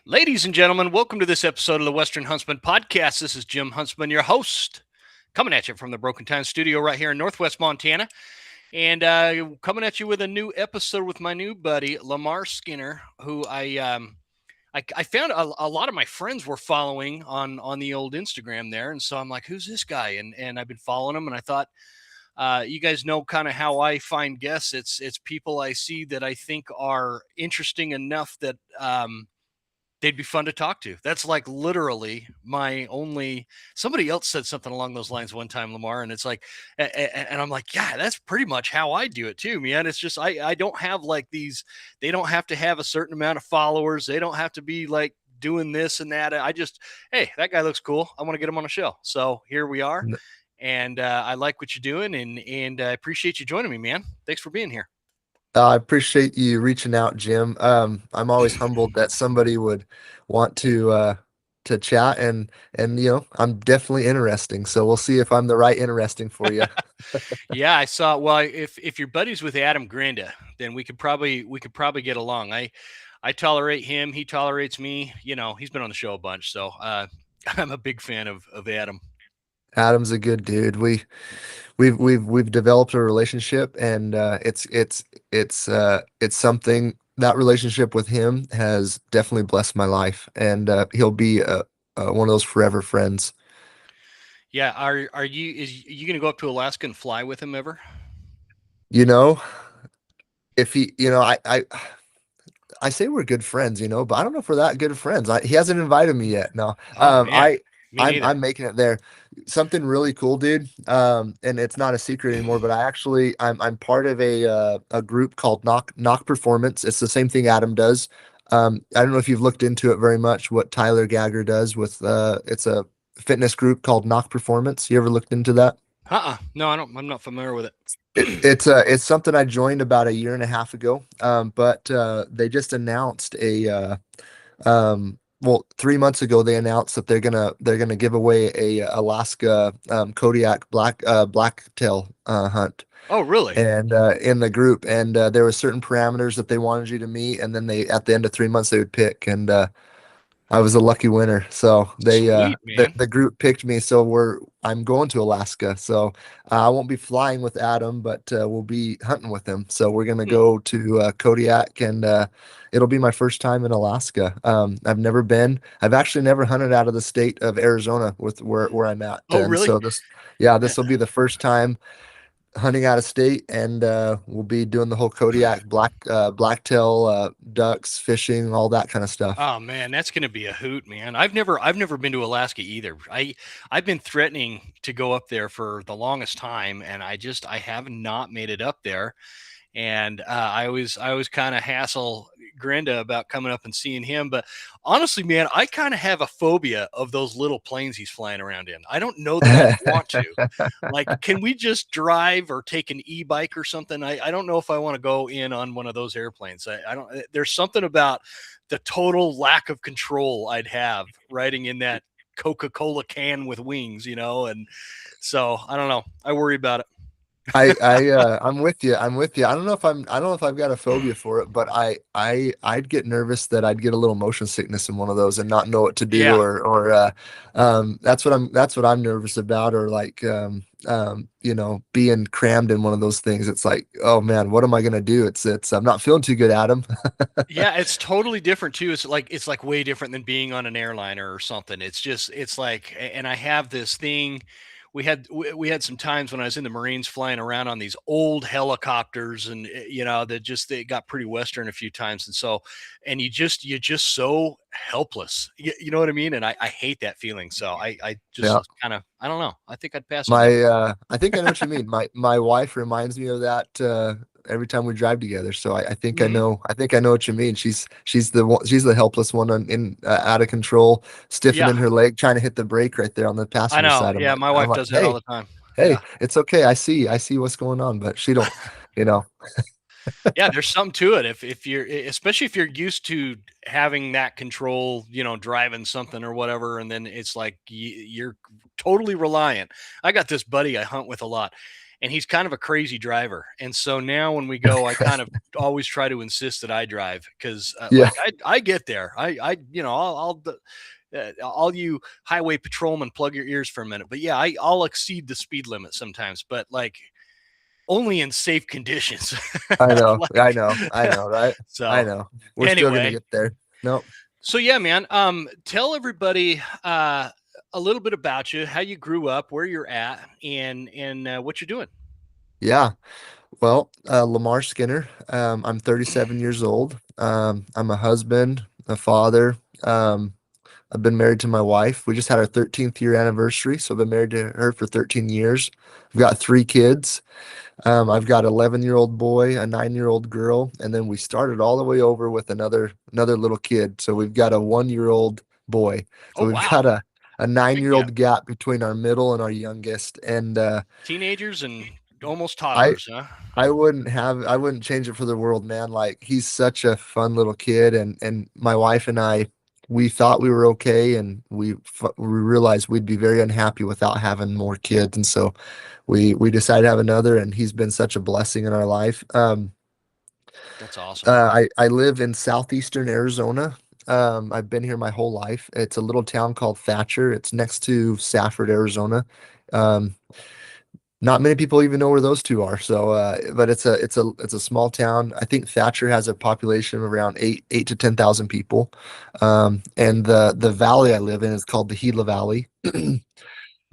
Ladies and gentlemen, welcome to this episode of the Western Huntsman podcast. This is Jim Huntsman, your host, coming at you from the Broken Time studio right here in Northwest Montana. And coming at you with a new episode with my new buddy, Lamar Skinner, who I found a lot of my friends were following on the old Instagram there. And so I'm like, who's this guy? And I've been following him, and I thought, you guys know kind of how I find guests. It's people I see that I think are interesting enough that they'd be fun to talk to. That's like literally my only. Somebody else said something along those lines one time, Lamar, and it's like, and I'm like, yeah, that's pretty much how I do it too, man. It's just I don't have like these. They don't have to have a certain amount of followers. They don't have to be like doing this and that. I just, hey, that guy looks cool. I want to get him on a show. So here we are, N- and I like what you're doing, and I appreciate you joining me, man. Thanks for being here. I appreciate you reaching out, Jim. I'm always humbled that somebody would want to chat, and I'm definitely interesting. So we'll see if I'm the right interesting for you. Yeah, I saw. Well, if you're buddies with Adam Grinda, then we could probably get along. I tolerate him. He tolerates me. He's been on the show a bunch, so I'm a big fan of Adam. Adam's a good dude. We've developed a relationship, and it's something that relationship with him has definitely blessed my life, and he'll be one of those forever friends. Yeah, are you gonna go up to Alaska and fly with him ever? You know, if he, I say we're good friends, but I don't know if we're that good of friends. He hasn't invited me yet. No, Oh man, me neither. I'm making it there. Something really cool, dude. And it's not a secret anymore. But I'm part of a group called Knock Performance. It's the same thing Adam does. I don't know if you've looked into it very much. What Tyler Gagger does with it's a fitness group called Knock Performance. You ever looked into that? No, I don't. I'm not familiar with it. It's something I joined about a year and a half ago. But they just announced well, 3 months ago they announced that they're gonna give away a Alaska Kodiak blacktail hunt, Oh, really? and in the group, and there were certain parameters that they wanted you to meet, and then they at the end of 3 months they would pick, and I was a lucky winner. So Sweet, man. the group picked me. So I'm going to Alaska. So I won't be flying with Adam, but we'll be hunting with him. So we're gonna Hmm. go to Kodiak, and it'll be my first time in Alaska. I've never been. I've actually never hunted out of the state of Arizona with where I'm at, Oh, and really? so yeah, this will be the first time hunting out of state, and we'll be doing the whole Kodiak blacktail ducks, fishing, all that kind of stuff. Oh man, that's going to be a hoot, man. I've never been to Alaska either. I've been threatening to go up there for the longest time, and I have not made it up there. And I always kind of hassle Grinda about coming up and seeing him. But honestly, man, I kind of have a phobia of those little planes he's flying around in. I don't know that I'd want to. Like, can we just drive or take an e-bike or something? I don't know if I want to go in on one of those airplanes. I don't. There's something about the total lack of control I'd have riding in that Coca-Cola can with wings, and so I don't know. I worry about it. I'm with you. I'm with you. I don't know if I've got a phobia for it, but I'd get nervous that I'd get a little motion sickness in one of those and not know what to do, Yeah. or that's what I'm nervous about, or like being crammed in one of those things. It's like, oh man, what am I gonna do? It's I'm not feeling too good, Adam. Yeah, it's totally different too. It's like way different than being on an airliner or something. It's like, and I have this thing. We had some times when I was in the Marines flying around on these old helicopters, and that just they got pretty western a few times, and so, and you're just so helpless. You know what I mean? And I hate that feeling. So I Yeah. just kind of, I don't know. I think I'd pass on that. I think I know what you mean. My wife reminds me of that every time we drive together. So I think I Hmm. know. I think I know what you mean. She's the helpless one in out of control, Yeah, stiffening her leg, trying to hit the brake right there on the I passenger know. side. Yeah, my I'm wife like, does that all hey, the time. hey, Yeah. it's okay. I see what's going on, but she don't. You know. Yeah, there's something to it. If you're, especially if you're used to having that control, driving something or whatever, and then it's like you're totally reliant. I got this buddy I hunt with a lot, and he's kind of a crazy driver. And so now when we go, I kind of always try to insist that I drive because, Yeah, I get there. All you highway patrolmen, plug your ears for a minute. But yeah, I'll exceed the speed limit sometimes, but like only in safe conditions. I know, I Like, know, I know, right? I so know. We're still gonna anyway, get there. No. so yeah, man. Tell everybody a little bit about you, how you grew up, where you're at, and what you're doing. Yeah. Well, Lamar Skinner. I'm 37 years old. I'm a husband, a father. I've been married to my wife. We just had our 13th year anniversary, so I've been married to her for 13 years. I've got three kids. I've got an 11-year-old boy, a 9-year-old girl, and then we started all the way over with another little kid. So we've got a 1-year-old boy. Oh So we've wow, got a big gap. 9-year-old gap between our middle and our youngest. And Teenagers and almost I toddlers, huh? I wouldn't change it for the world, man. Like he's such a fun little kid, and my wife and I, we thought we were okay, and we realized we'd be very unhappy without having more kids, and so we decided to have another, and he's been such a blessing in our life. That's awesome. I live in southeastern Arizona. I've been here my whole life. It's a little town called Thatcher. It's next to Safford, Arizona. Um, Not many people even know where those two are. So, but it's a small town. I think Thatcher has a population of around eight to 10,000 people. And the valley I live in is called the Gila Valley.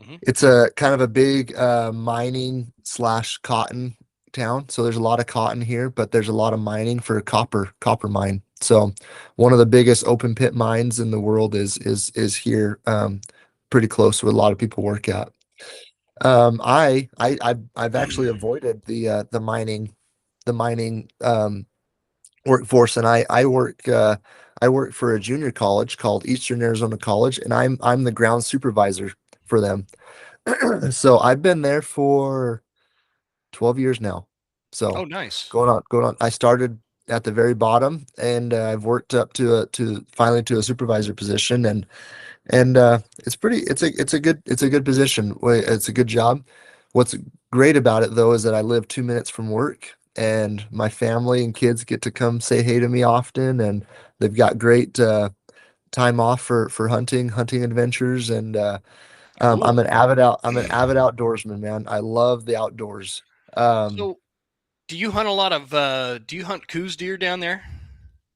Hmm. It's a kind of a big mining slash cotton town. So there's a lot of cotton here, but there's a lot of mining for copper mine. So one of the biggest open pit mines in the world is here, pretty close to where a lot of people work at. I've actually avoided the mining workforce, and I work for a junior college called Eastern Arizona College, and I'm the ground supervisor for them. So I've been there for 12 years now. Oh, So nice. going on. I started at the very bottom, and I've worked up to finally to a supervisor position, and it's a good position. It's a good job. What's great about it though is that I live 2 minutes from work, and my family and kids get to come say hey to me often, and they've got great time off for hunting adventures, and Cool. I'm an avid outdoorsman, man. I love the outdoors. Um, So, do you hunt a lot of? Do you hunt coos deer down there?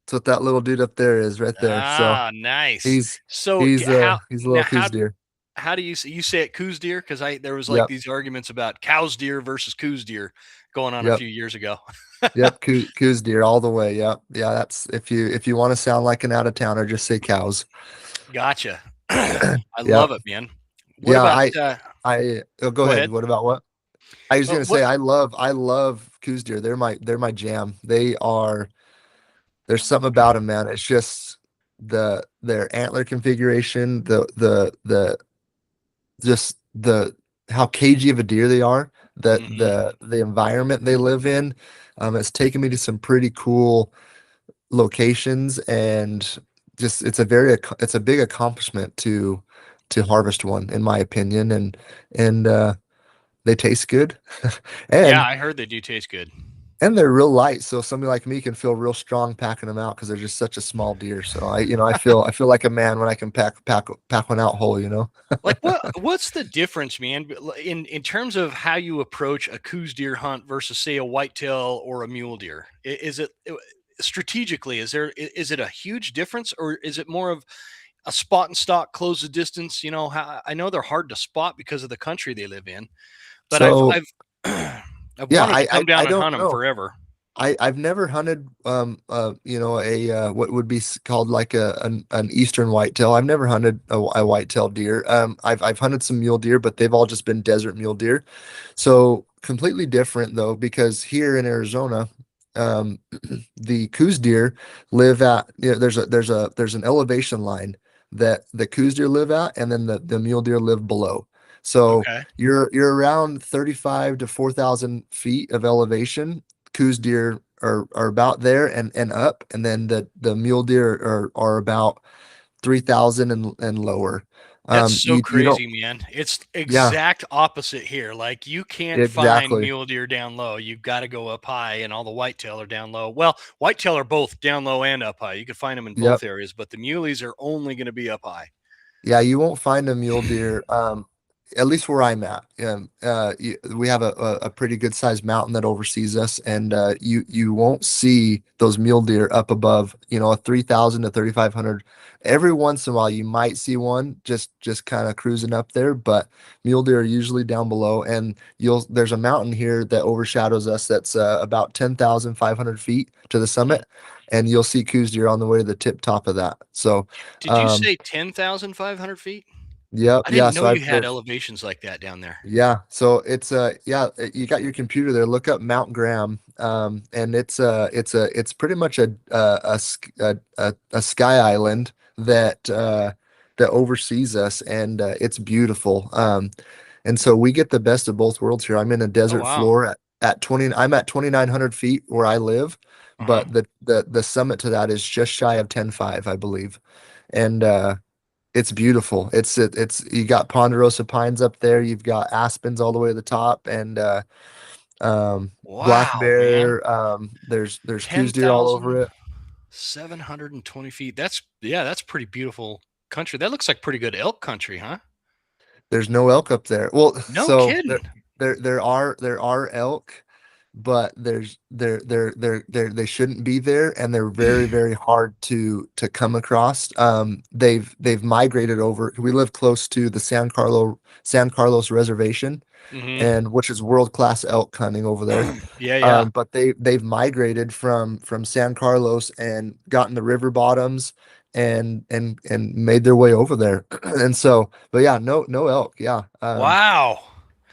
that's what that little dude up there is right there. So Ah, nice. he's So, he's a now little coos deer. how do you say it? Coos deer? Because I there was like Yep, these arguments about cows deer versus coos deer going on a yep. few years ago. Yep, coos deer all the way. Yep. Yeah, that's if you want to sound like an out of towner, just say cows. Gotcha. I love Yep. it, man. What Yeah, about go go ahead. ahead. What about what? I was gonna What say I love coos deer. They're my jam. There's something about them, man. It's just their antler configuration, the just the how cagey of a deer they are, Mhm. the environment they live in. It's taken me to some pretty cool locations, and just it's a big accomplishment to harvest one, in my opinion, and they taste good. Yeah, and I heard they do taste good. and they're real light, so somebody like me can feel real strong packing them out because they're just such a small deer. So I feel like a man when I can pack one out whole, you know. Like what's the difference, man, in terms of how you approach a coos deer hunt versus say a whitetail or a mule deer? Is it strategically is it a huge difference, or is it more of a spot and stock, close the distance? You know, how I know they're hard to spot because of the country they live in, but So I've I've yeah, wanted to come I down and don't hunt them know. forever. I've never hunted a what would be called like an eastern whitetail. I've never hunted a whitetail deer. I've hunted some mule deer, but they've all just been desert mule deer. So completely different though, because here in Arizona, um, the coos deer live at, there's an elevation line that the coos deer live at, and then the mule deer live below. So Okay. you're around 35 to 4,000 feet of elevation. Coos deer are about there and up, and then the mule deer are about 3,000 and lower. That's so You don't, crazy, man. It's yeah, exact opposite here. Like you can't find exactly. mule deer down low. You've got to go up high, and all the whitetail are down low. Well, whitetail are both down low and up high. You can find them in Yep. both areas, but the muleys are only going to be up high. Yeah, you won't find a mule deer, at least where I'm at. We have a pretty good sized mountain that oversees us, and you won't see those mule deer up above, a 3,000 to 3,500. Every once in a while, you might see one just kind of cruising up there, but mule deer are usually down below. And there's a mountain here that overshadows us that's about 10,500 feet to the Mhm. summit, and you'll see coos deer on the way to the tip top of that. So. Did you Um, say 10,500 feet? Yep. I Yeah. didn't know So you I've had there's elevations like that down there. yeah. So it's yeah. You got your computer there. Look up Mount Graham. And it's pretty much a sky island that oversees us, and it's beautiful. And so we get the best of both worlds here. I'm in a Oh desert wow. floor at 20. I'm at 2,900 feet where I live, Uh huh. but the summit to that is just shy of 10,500, I believe. And it's beautiful. It's you got ponderosa pines up there. You've got aspens all the way to the top, and black Wow, man. bear. There's Ten coos deer all thousand over it. 720 feet. That's pretty beautiful country. That looks like pretty good elk country, huh? There's no elk up there. Well, No so kidding. there are elk, but they shouldn't be there, and they're very very hard to come across. They've migrated over. We live close to the San Carlos Reservation, Hmm. and which is world class elk hunting over there. Yeah, yeah. But they've migrated from San Carlos and gotten the river bottoms and made their way over there. And so, but yeah, no elk. Yeah. Wow.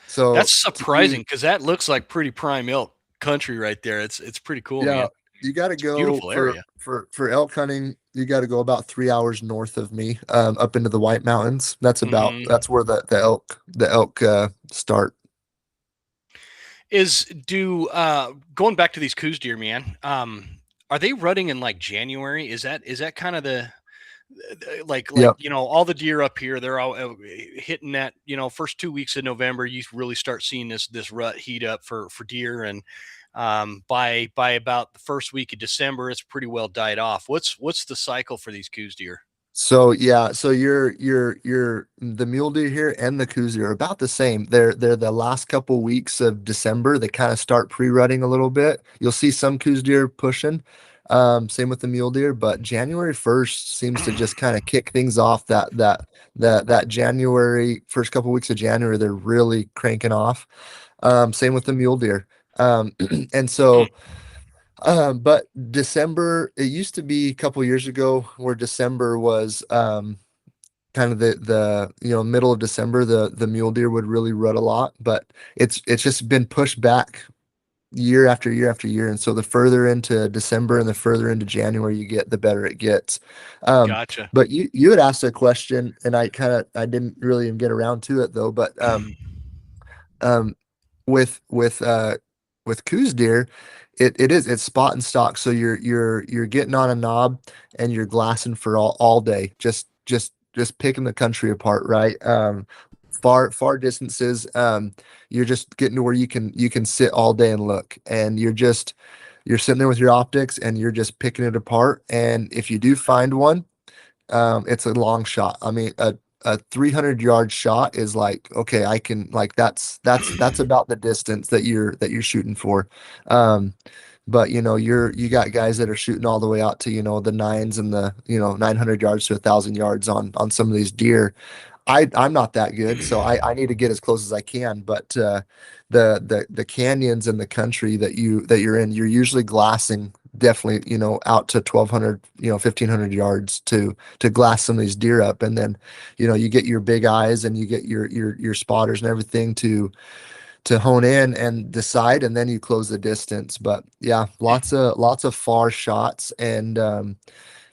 So That's to surprising you, because that looks like pretty prime elk country right there. It's pretty cool, yeah, man. you got to It's a go beautiful for area. elk hunting. You got to go about 3 hours north of me, up into the White Mountains. Hmm. That's where the elk start. Is do Going back to these coos deer, man? Are they rutting in like January? Is that kind of the Yep. all the deer up here? They're all hitting that first 2 weeks of November. You really start seeing this rut heat up for deer, and by about the first week of December, it's pretty well died off. What's the cycle for these coos deer? So yeah, so you're the mule deer here and the coos deer are about the same. They're the last couple weeks of December. They kind of start pre-rutting a little bit. You'll see some coos deer pushing. Same with the mule deer, but January 1st seems to just kind of kick things off. That January first couple weeks of January, they're really cranking off. Same with the mule deer. And so. But December, it used to be a couple years ago where December was kind of the middle of December, the mule deer would really rut a lot, but it's just been pushed back year after year after year. And so the further into December and the further into January you get, the better it gets. Um, Gotcha. but you had asked a question, and I didn't really even get around to it though, but um, with coos deer, it's spot and stock. So you're getting on a knob and you're glassing for all day, just picking the country apart, right? Far distances. You're just getting to where you can sit all day and look, and you're sitting there with your optics and you're just picking it apart. And if you do find one, it's a long shot. I mean, a 300-yard shot is like, okay, I can like that's about the distance that you're shooting for. Um, but you got guys that are shooting all the way out to the nines and the 900 yards to 1,000 yards on some of these deer. I'm not that good, so I need to get as close as I can. But the canyons and the country that you're in, you're usually glassing definitely out to 1,200 1,500 yards to glass some of these deer up, and then you get your big eyes and you get your spotters and everything to hone in and decide, and then you close the distance. But yeah, lots of far shots, and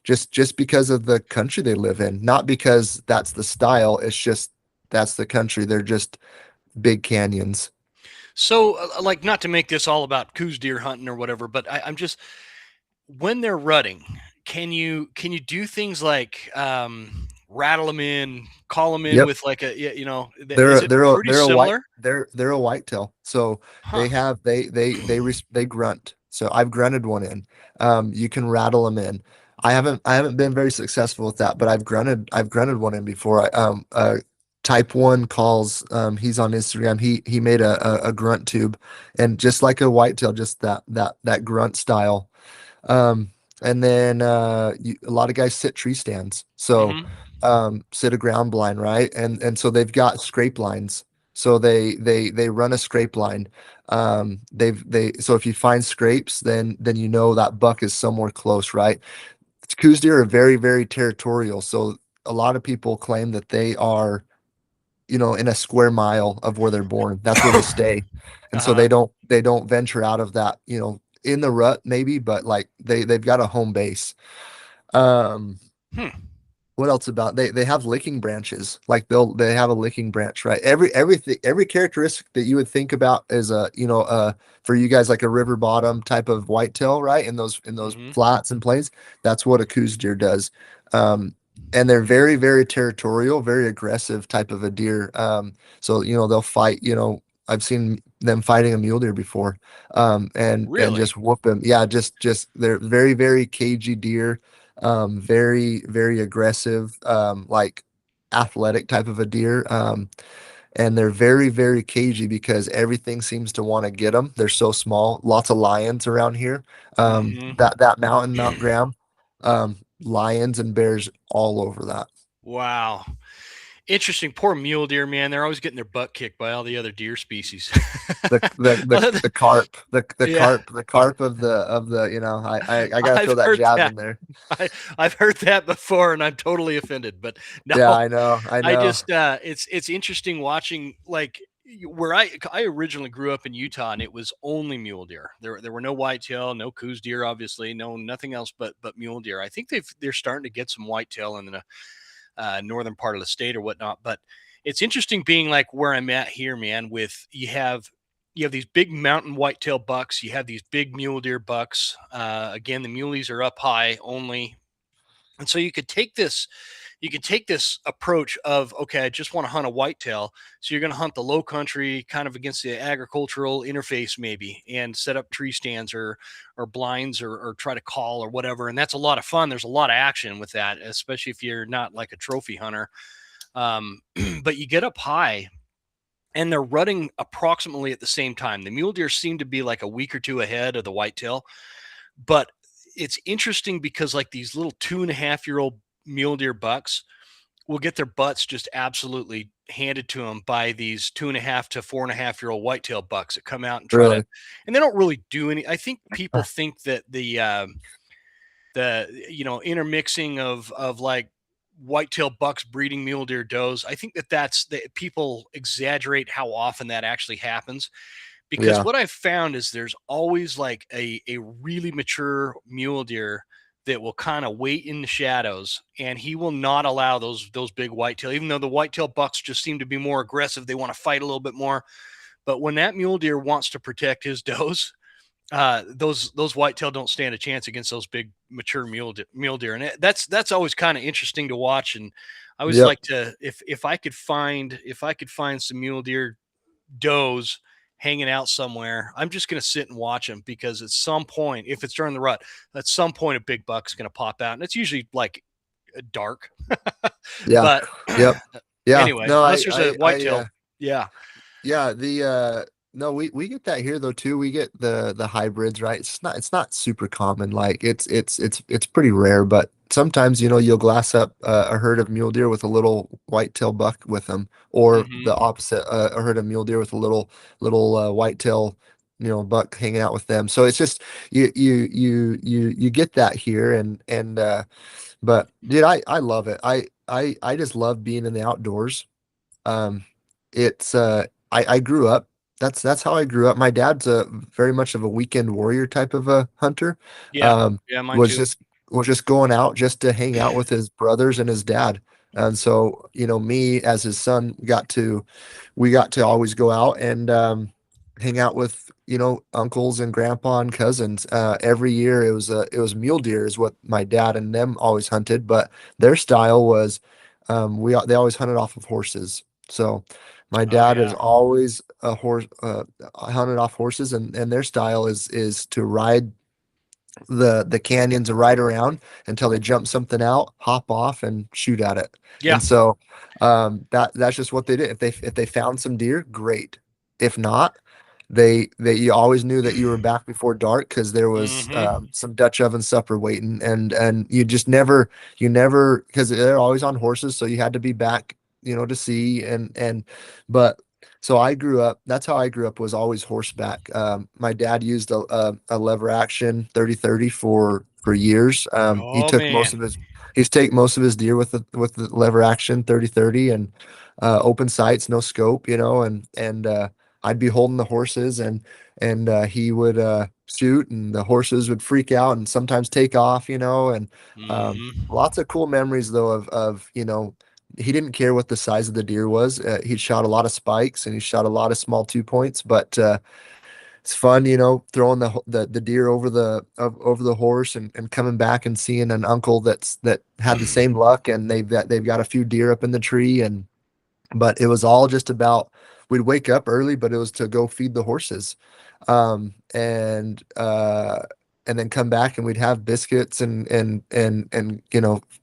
just because of the country they live in, not because that's the style. It's just that's the country. They're just big canyons. So, like, not to make this all about coos deer hunting or whatever, but I'm just when they're rutting, can you do things like rattle them in, call them in Yep. with like is it pretty similar? They're a whitetail. So Huh. they grunt. So I've grunted one in. You can rattle them in. I haven't been very successful with that, but I've grunted one in before. Type one calls. He's on Instagram. He made a grunt tube, and just like a whitetail, just that grunt style. Um, and then a lot of guys sit tree stands. So Mm-hmm. sit a ground blind, right? And so they've got scrape lines. So they run a scrape line. They so if you find scrapes, then you know that buck is somewhere close, right? Coos deer are very territorial. So a lot of people claim that they are, in a square mile of where they're born. That's where they stay. And so Uh-huh. they don't venture out of that, in the rut maybe, but like they've got a home base. Um, Hmm. what else about they have licking branches. Like they have a licking branch, right? Every characteristic that you would think about as for you guys, like a river bottom type of whitetail, right? In those Mm-hmm. flats and plains, that's what a Coues deer does. Um, and they're very territorial, very aggressive type of a deer. So they'll fight. I've seen them fighting a mule deer before, and Really? just whoop them. Yeah, just they're very cagey deer, very aggressive, like athletic type of a deer. And they're very cagey because everything seems to want to get them. They're so small. Lots of lions around here. Mm-hmm. That mountain, Mount Graham, lions and bears all over that. Wow. Interesting. Poor mule deer, man. They're always getting their butt kicked by all the other deer species. The the the Well, the carp, yeah, the carp of the. I gotta I've throw that heard jab that. in there. I've heard that before, and I'm totally offended. But Yeah, no, I I know. just it's interesting watching like where I originally grew up in Utah, and it was only mule deer. There were no whitetail, no coos deer, obviously, no nothing else but mule deer. I think they're starting to get some whitetail in the northern part of the state or whatnot. But it's interesting being like where I'm at here, man. With you have these big mountain whitetail bucks, you have these big mule deer bucks. Again, the muleys are up high only, and so you could take this approach of, okay, I just want to hunt a whitetail. So you're going to hunt the low country kind of against the agricultural interface maybe, and set up tree stands or blinds, or try to call or whatever. And that's a lot of fun. There's a lot of action with that, especially if you're not like a trophy hunter. Um, but you get up high and they're running approximately at the same time. The mule deer seem to be like a week or two ahead of the whitetail, but it's interesting because like these little 2.5-year-old mule deer bucks will get their butts just absolutely handed to them by these 2.5 to 4.5-year-old whitetail bucks that come out and try to, Really. and they don't really do any. I think people think that the intermixing of like whitetail bucks breeding mule deer does. I think that's that people exaggerate how often that actually happens, because Yeah. what I've found is there's always like a really mature mule deer that will kind of wait in the shadows, and he will not allow those big whitetail, even though the whitetail bucks just seem to be more aggressive. They want to fight a little bit more. But when that mule deer wants to protect his does, those whitetail don't stand a chance against those big mature mule deer, and that's always kind of interesting to watch. And I always Yep. like to, if I could find some mule deer does hanging out somewhere, I'm just going to sit and watch them, because at some point, if it's during the rut, at some point a big buck's going to pop out, and it's usually like dark. Yeah. But Yep. Yeah. anyway, No, unless there's a whitetail, yeah. yeah, no, we get that here though too. We get the hybrids, right? It's not super common. Like it's pretty rare, but sometimes you'll glass up a herd of mule deer with a little whitetail buck with them, or the Hmm. opposite, a herd of mule deer with a little whitetail buck hanging out with them. So it's just you get that here, and but dude, I love it. I just love being in the outdoors. um, it's I grew up. That's how I grew up. My dad's a very much of a weekend warrior type of a hunter. Yeah, Um, yeah, mine was too. just was just going out just to hang out with his brothers and his dad. And so, me as his son we got to always go out and hang out with, uncles and grandpa and cousins. Every year it was mule deer is what my dad and them always hunted, but their style was they always hunted off of horses. So my Oh dad is yeah. always a horse hunted off horses, and their style is to ride the canyons and ride around until they jump something out, hop off, and shoot at it. Yeah. And so that's just what they did. If they found some deer, great. If not, they you always knew that you were back before dark because there was Mm-hmm. some Dutch oven supper waiting, and you just never because they're always on horses, so you had to be back, to see but so I grew up, that's how I grew up, was always horseback. My dad used a lever action 30-30 for years. Oh man. He's take most of his deer with the lever action 30-30 and open sights, no scope, and I'd be holding the horses and he would shoot and the horses would freak out and sometimes take off, and Mm-hmm. lots of cool memories though of he didn't care what the size of the deer was. He shot a lot of spikes and he shot a lot of small 2 points, but it's fun, throwing the deer over the horse and coming back and seeing an uncle that had the same luck and they've got a few deer up in the tree but it was all just about we'd wake up early, but it was to go feed the horses. Um, and uh and then come back and we'd have biscuits and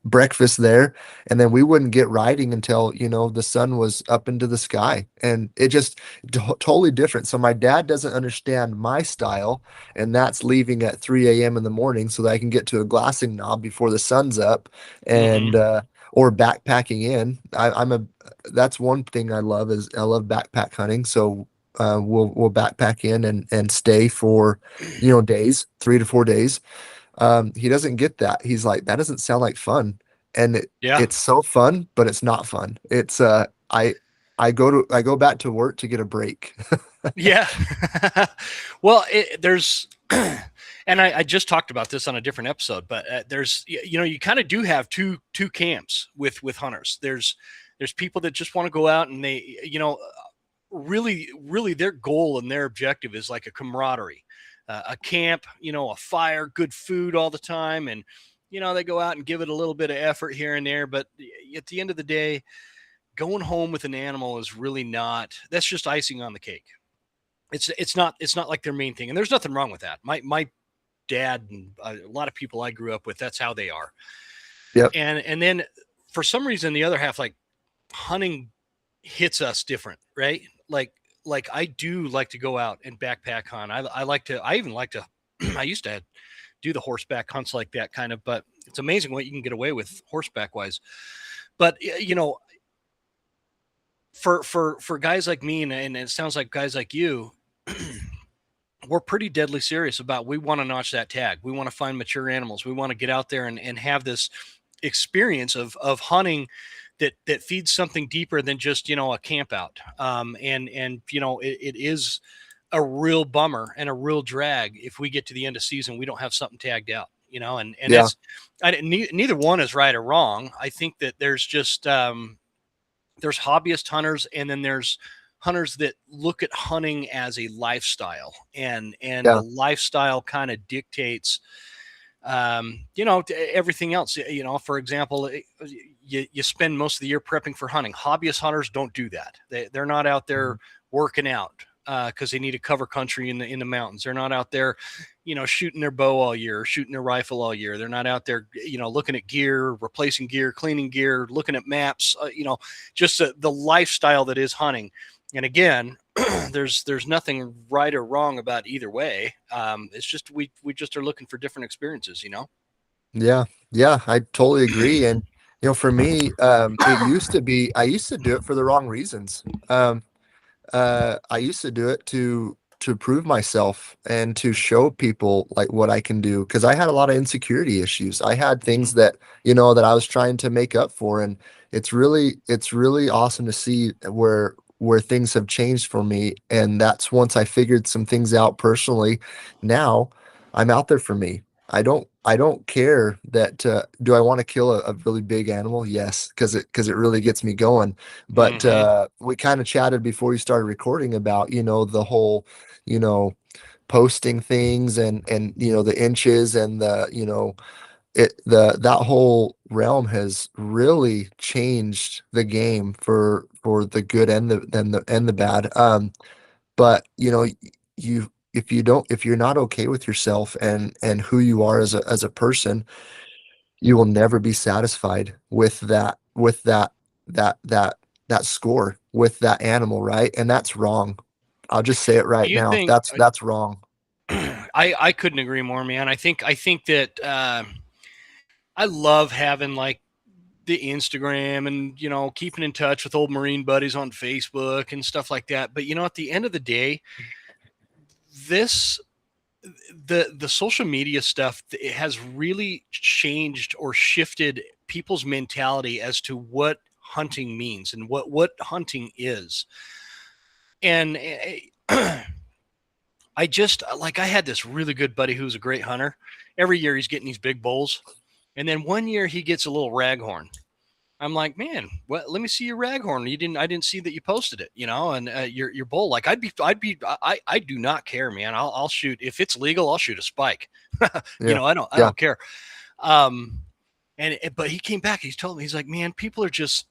breakfast there, and then we wouldn't get riding until the sun was up into the sky, and it just totally different. So my dad doesn't understand my style, and that's leaving at 3 a.m. in the morning so that I can get to a glassing knob before the sun's up, Mm-hmm. and or backpacking in. That's one thing I love, is I love backpack hunting. So we'll backpack in and stay for days, 3 to 4 days. He doesn't get that. He's like, that doesn't sound like fun, and Yeah. it's so fun, but it's not fun. I go back to work to get a break. Yeah. Well, there's, and I just talked about this on a different episode, but you kind of do have two camps with hunters. There's people that just want to go out and they, really their goal and their objective is like a camaraderie, a camp, a fire, good food all the time, and they go out and give it a little bit of effort here and there, but at the end of the day, going home with an animal is really not. That's just icing on the cake. It's not like their main thing, and there's nothing wrong with that. My dad and a lot of people I grew up with, that's how they are. Yep. And then for some reason, the other half, like hunting, hits us different, right? Like I do like to go out and backpack hunt. I like to. I even like to. I used to do the horseback hunts like that kind of, but it's amazing what you can get away with horseback wise. But for guys like me, and it sounds like guys like you, we're pretty deadly serious about, we want to notch that tag. We want to find mature animals. We want to get out there and have this experience of hunting that feeds something deeper than just, a camp out. And it is a real bummer and a real drag if we get to the end of season, we don't have something tagged out, and Yeah. that's, neither one is right or wrong. I think that there's just, there's hobbyist hunters, and then there's hunters that look at hunting as a lifestyle, and the Yeah. lifestyle kind of dictates, everything else. For example, you spend most of the year prepping for hunting. Hobbyist hunters don't do that. They're not out there Mhm. working out because they need to cover country in the mountains. They're not out there, shooting their bow all year, shooting their rifle all year. They're not out there, looking at gear, replacing gear, cleaning gear, looking at maps. Just the lifestyle that is hunting. And again, there's nothing right or wrong about either way. It's just we just are looking for different experiences. Yeah. Yeah. I totally agree. And for me, it used to be I used to do it for the wrong reasons. I used to do it to prove myself and to show people like what I can do, because I had a lot of insecurity issues. I had Hmm. things that I was trying to make up for, and it's really awesome to see where things have changed for me. And that's once I figured some things out personally. Now I'm out there for me. I don't care that do I want to kill a really big animal? Yes, because it really gets me going. But Hmm. we kind of chatted before you started recording about, the whole, you know, posting things and the inches and the, that whole realm has really changed the game for the good and the bad. But you if you're not okay with yourself and who you are as a person, you will never be satisfied with that that that score with that animal, right? And that's wrong. I'll just say it Do right you now. think That's wrong. I couldn't agree more, man. I think that I love having like the Instagram and keeping in touch with old Marine buddies on Facebook and stuff like that. But at the end of the day, this the social media stuff, it has really changed or shifted people's mentality as to what hunting means and what hunting is. And I just like I had this really good buddy who's a great hunter. Every year he's getting these big bulls, and then one year he gets a little raghorn. I'm like, man, what? Let me see your raghorn. I didn't see that you posted it, and your bull. Like, I do not care, man. I'll shoot if it's legal. I'll shoot a spike. Yeah. I Yeah. don't care. Um, but he came back. He's told me, he's like, man, people are just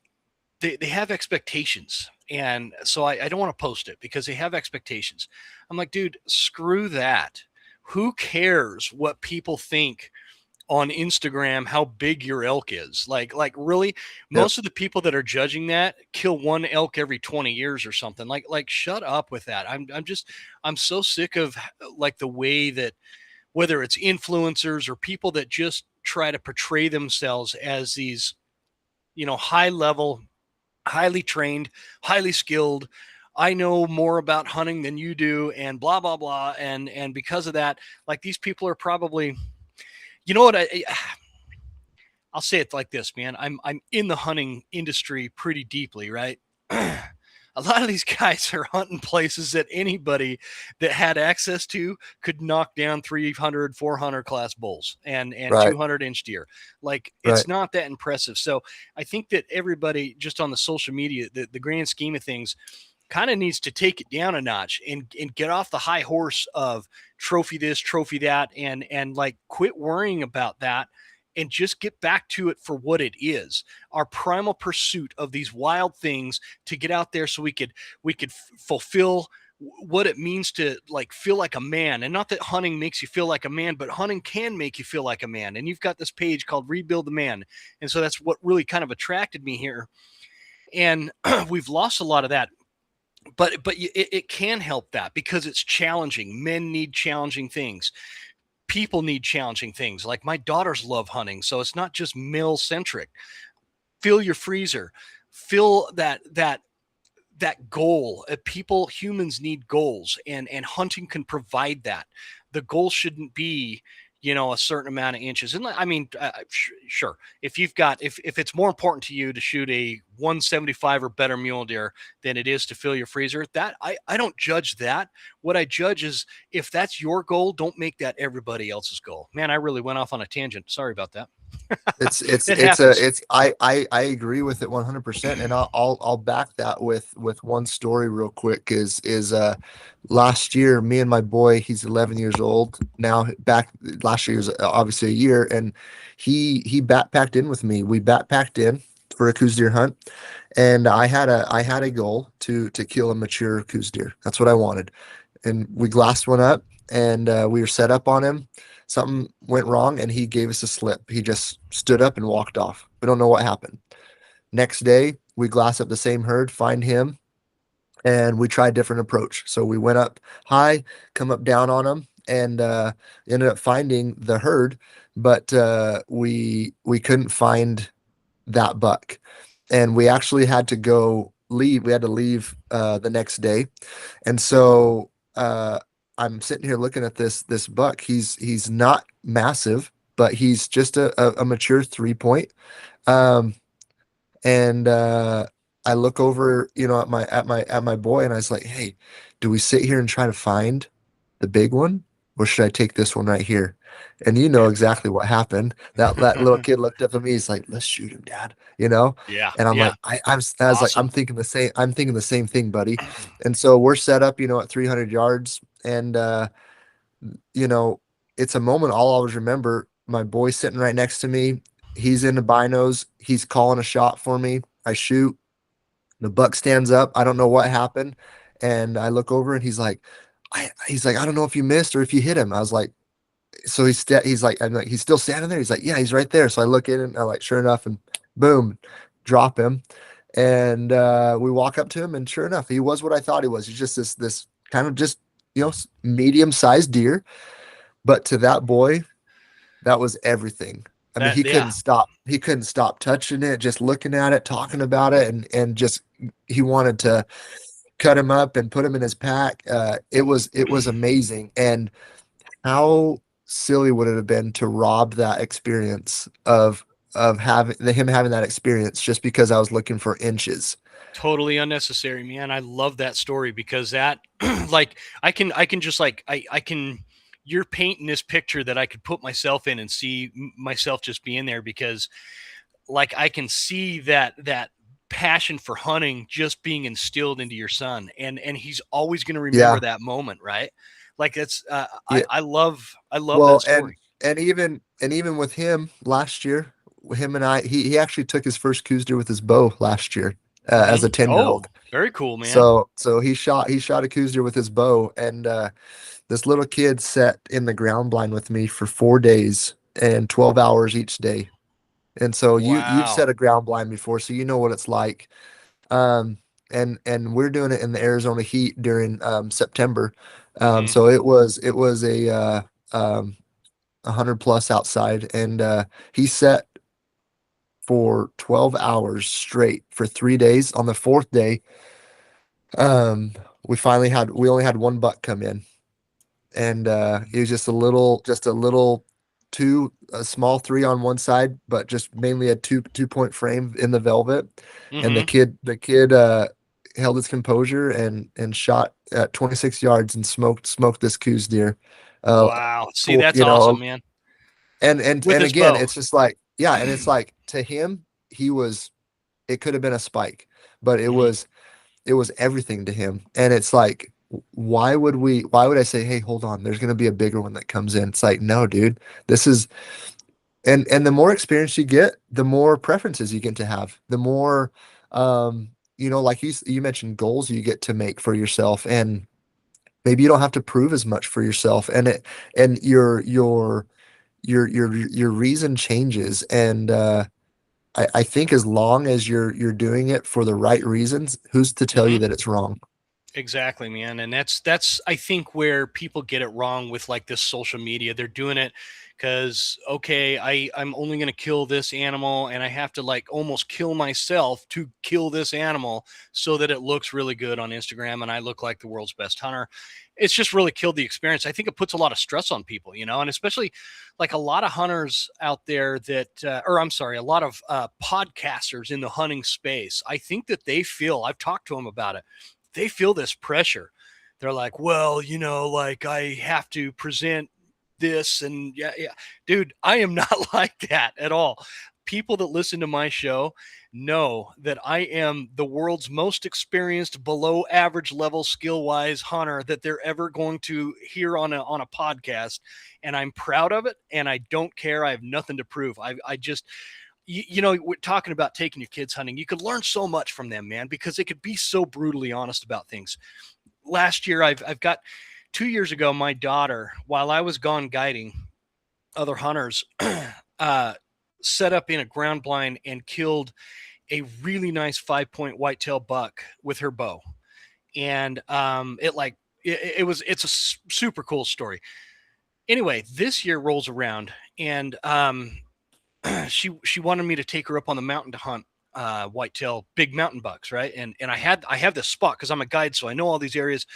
they have expectations, and so I don't want to post it because they have expectations. I'm like, dude, screw that. Who cares what people think on Instagram how big your elk is? Like really, Yep. most of the people that are judging that kill one elk every 20 years or something. Like shut up with that. I'm so sick of like the way that whether it's influencers or people that just try to portray themselves as these, high level, highly trained, highly skilled. I know more about hunting than you do, and blah blah blah. And because of that, like these people are probably, you know what I'll say it like this, man. I'm in the hunting industry pretty deeply, right? A lot of these guys are hunting places that anybody that had access to could knock down 300, 400 class bulls and Right. 200-inch deer. Like Right. it's not that impressive. So I think that everybody just on the social media, the grand scheme of things, kind of needs to take it down a notch and get off the high horse of trophy this, trophy that, and like quit worrying about that and just get back to it for what it is, our primal pursuit of these wild things, to get out there so we could fulfill what it means to like feel like a man. And not that hunting makes you feel like a man, but hunting can make you feel like a man. And you've got this page called Rebuild the Man, and so that's what really kind of attracted me here. And we've lost a lot of that, but it can help that because it's challenging. Men need challenging things, people need challenging things. Like my daughters love hunting, so it's not just male centric. Fill your freezer, fill that goal. People, humans need goals, and hunting can provide that. The goal shouldn't be a certain amount of inches. And I mean, sure, if it's more important to you to shoot a 175 or better mule deer than it is to fill your freezer, that I don't judge that. What I judge is if that's your goal, don't make that everybody else's goal. Man, I really went off on a tangent. Sorry about that. It happens. I agree with it 100%. And I'll back that with one story real quick is last year, me and my boy, he's 11 years old now. Back last year was obviously a year, and he backpacked in with me. We backpacked in for a Couse deer hunt, and I had a goal to kill a mature Couse deer. That's what I wanted. And we glassed one up, and we were set up on him. Something went wrong, and he gave us a slip. He just stood up and walked off. We don't know what happened. Next day, we glass up the same herd, find him, and we tried a different approach. So we went up high, come up down on him, and ended up finding the herd, but we couldn't find that buck, and we actually had to go leave. We had to leave the next day, and so I'm sitting here looking at this buck. He's not massive, but he's just a mature 3 point. Um, and I look over, at my boy, and I was like, "Hey, do we sit here and try to find the big one, or should I take this one right here?" And you know Yeah. exactly what happened. That little kid looked up at me. He's like, "Let's shoot him, Dad." You know. Yeah. And I'm Yeah. like, I was like, Awesome. I'm thinking the same thing, buddy. And so we're set up, at 300 yards, and you know, it's a moment I'll always remember. My boy's sitting right next to me. He's in the binos. He's calling a shot for me. I shoot. The buck stands up. I don't know what happened. And I look over and he's like, I don't know if you missed or if you hit him. I was like, so he's like, I'm like, he's still standing there. He's like, yeah, he's right there. So I look in and I like, sure enough, and boom, drop him. And we walk up to him, and sure enough, he was what I thought he was. He's just this kind of just medium sized deer. But to that boy, that was everything. I mean, That, yeah, he couldn't stop touching it, just looking at it, talking about it, and just he wanted to cut him up and put him in his pack. It was amazing. And how silly would it have been to rob that experience of him having that experience just because I was looking for inches. totally unnecessary, man. I love that story because that, like, I can just like, I can, you're painting this picture that I could put myself in and see myself just being there because, like, I can see that passion for hunting just being instilled into your son, and he's always going to remember Yeah, that moment, right? Like, that's yeah. I love that Well, and story. even with him last year, him and he actually took his first Coues deer with his bow last year as a 10-year Oh, old. very cool, man. So he shot a Coues deer with his bow, and this little kid sat in the ground blind with me for 4 days and 12 hours each day. And so you've Wow. set a ground blind before, so you know what it's like. Um, and we're doing it in the Arizona heat during September. Hmm. So it was um, 100 plus outside, and he sat for 12 hours straight for 3 days. On the fourth day, um, we only had one buck come in, and he was just a little a small three on one side, but just mainly a two point frame in the velvet. And Hmm. the kid held his composure and shot at 26 yards and smoked this Coues deer. Uh, Wow. See, for that's awesome, man. With and his again, bow. it's just like, yeah, and it's like, to him, it could have been a spike, but Hmm. it was everything to him. And it's like, why would I say, hey, hold on, there's going to be a bigger one that comes in? It's like, no, dude, this is, and the more experience you get, the more preferences you get to have, the more, like you mentioned, goals you get to make for yourself. And maybe you don't have to prove as much for yourself, and your reason changes. And I think as long as you're doing it for the right reasons, who's to tell you Hmm. that it's wrong? Exactly, man. And that's I think where people get it wrong with like this social media. They're doing it because, okay, I'm only going to kill this animal and I have to like almost kill myself to kill this animal so that it looks really good on Instagram and I look like the world's best hunter. It's just really killed the experience. I think it puts a lot of stress on people, and especially like a lot of hunters out there that, or I'm sorry, a lot of podcasters in the hunting space. I think that they feel, I've talked to them about it, they feel this pressure. They're like, well, like I have to present this, and yeah, yeah. Dude, I am not like that at all. People that listen to my show know that I am the world's most experienced below average level skill wise hunter that they're ever going to hear on a podcast, and I'm proud of it, and I don't care. I have nothing to prove. I just, we're talking about taking your kids hunting. You could learn so much from them, man, because they could be so brutally honest about things. Last year, I've got 2 years ago, my daughter, while I was gone guiding other hunters, uh, set up in a ground blind and killed a really nice 5 point whitetail buck with her bow. And it's a super cool story. Anyway, this year rolls around, and she wanted me to take her up on the mountain to hunt whitetail big mountain bucks, right? And I have this spot because I'm a guide, so I know all these areas.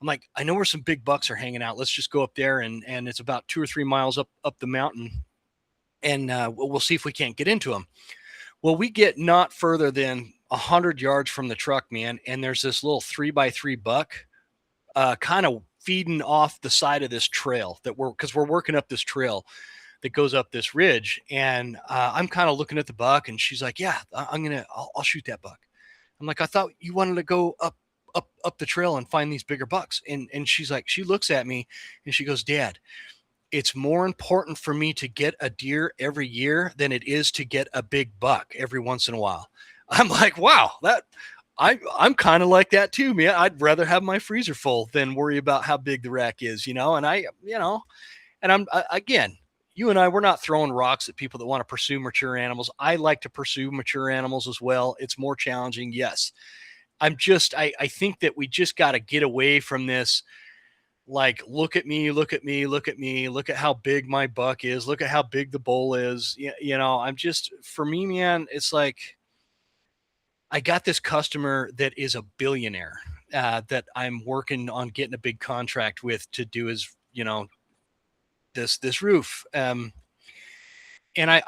I'm like, I know where some big bucks are hanging out. Let's just go up there, and it's about 2 or 3 miles up the mountain, and we'll see if we can't get into them. Well, we get not further than 100 yards from the truck, man, and there's this little 3x3 buck, kind of feeding off the side of this trail that we're working up this trail that goes up this ridge. And I'm kind of looking at the buck, and she's like, yeah, I'll shoot that buck. I'm like, I thought you wanted to go up the trail and find these bigger bucks. And she's like, she looks at me and she goes, Dad, it's more important for me to get a deer every year than it is to get a big buck every once in a while. I'm like, wow, I'm kind of like that too, man. I'd rather have my freezer full than worry about how big the rack is, and again, you and I, we're not throwing rocks at people that want to pursue mature animals. I like to pursue mature animals as well. It's more challenging. Yes. I think that we just got to get away from this. Like, look at me, look at me, look at me, look at how big my buck is. Look at how big the bull is. For me, man, it's like, I got this customer that is a billionaire that I'm working on getting a big contract with to do his, this roof. And I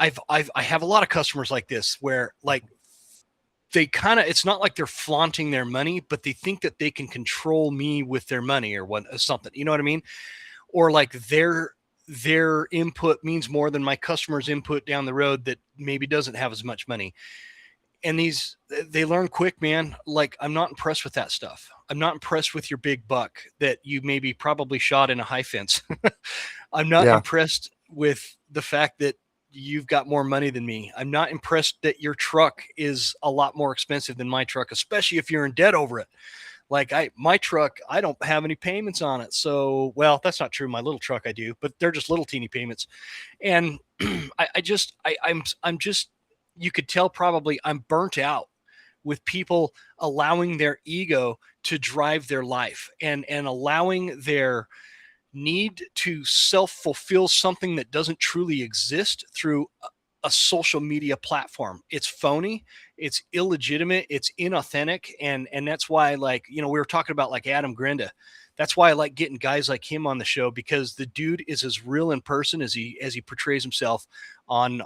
have a lot of customers like this where like they kind of, it's not like they're flaunting their money, but they think that they can control me with their money or something. You know what I mean? Or like their input means more than my customer's input down the road that maybe doesn't have as much money. And they learn quick, man. Like, I'm not impressed with that stuff. I'm not impressed with your big buck that you maybe probably shot in a high fence. I'm not Yeah. impressed with the fact that you've got more money than me. I'm not impressed that your truck is a lot more expensive than my truck, especially if you're in debt over it. Like my truck, I don't have any payments on it. So, well, that's not true. My little truck I do, but they're just little teeny payments. And I'm just, you could tell probably I'm burnt out with people allowing their ego to drive their life and allowing their need to self-fulfill something that doesn't truly exist through a social media platform. It's phony, it's illegitimate, it's inauthentic, and that's why, like, we were talking about like Adam Grenda. That's why I like getting guys like him on the show, because the dude is as real in person as he portrays himself on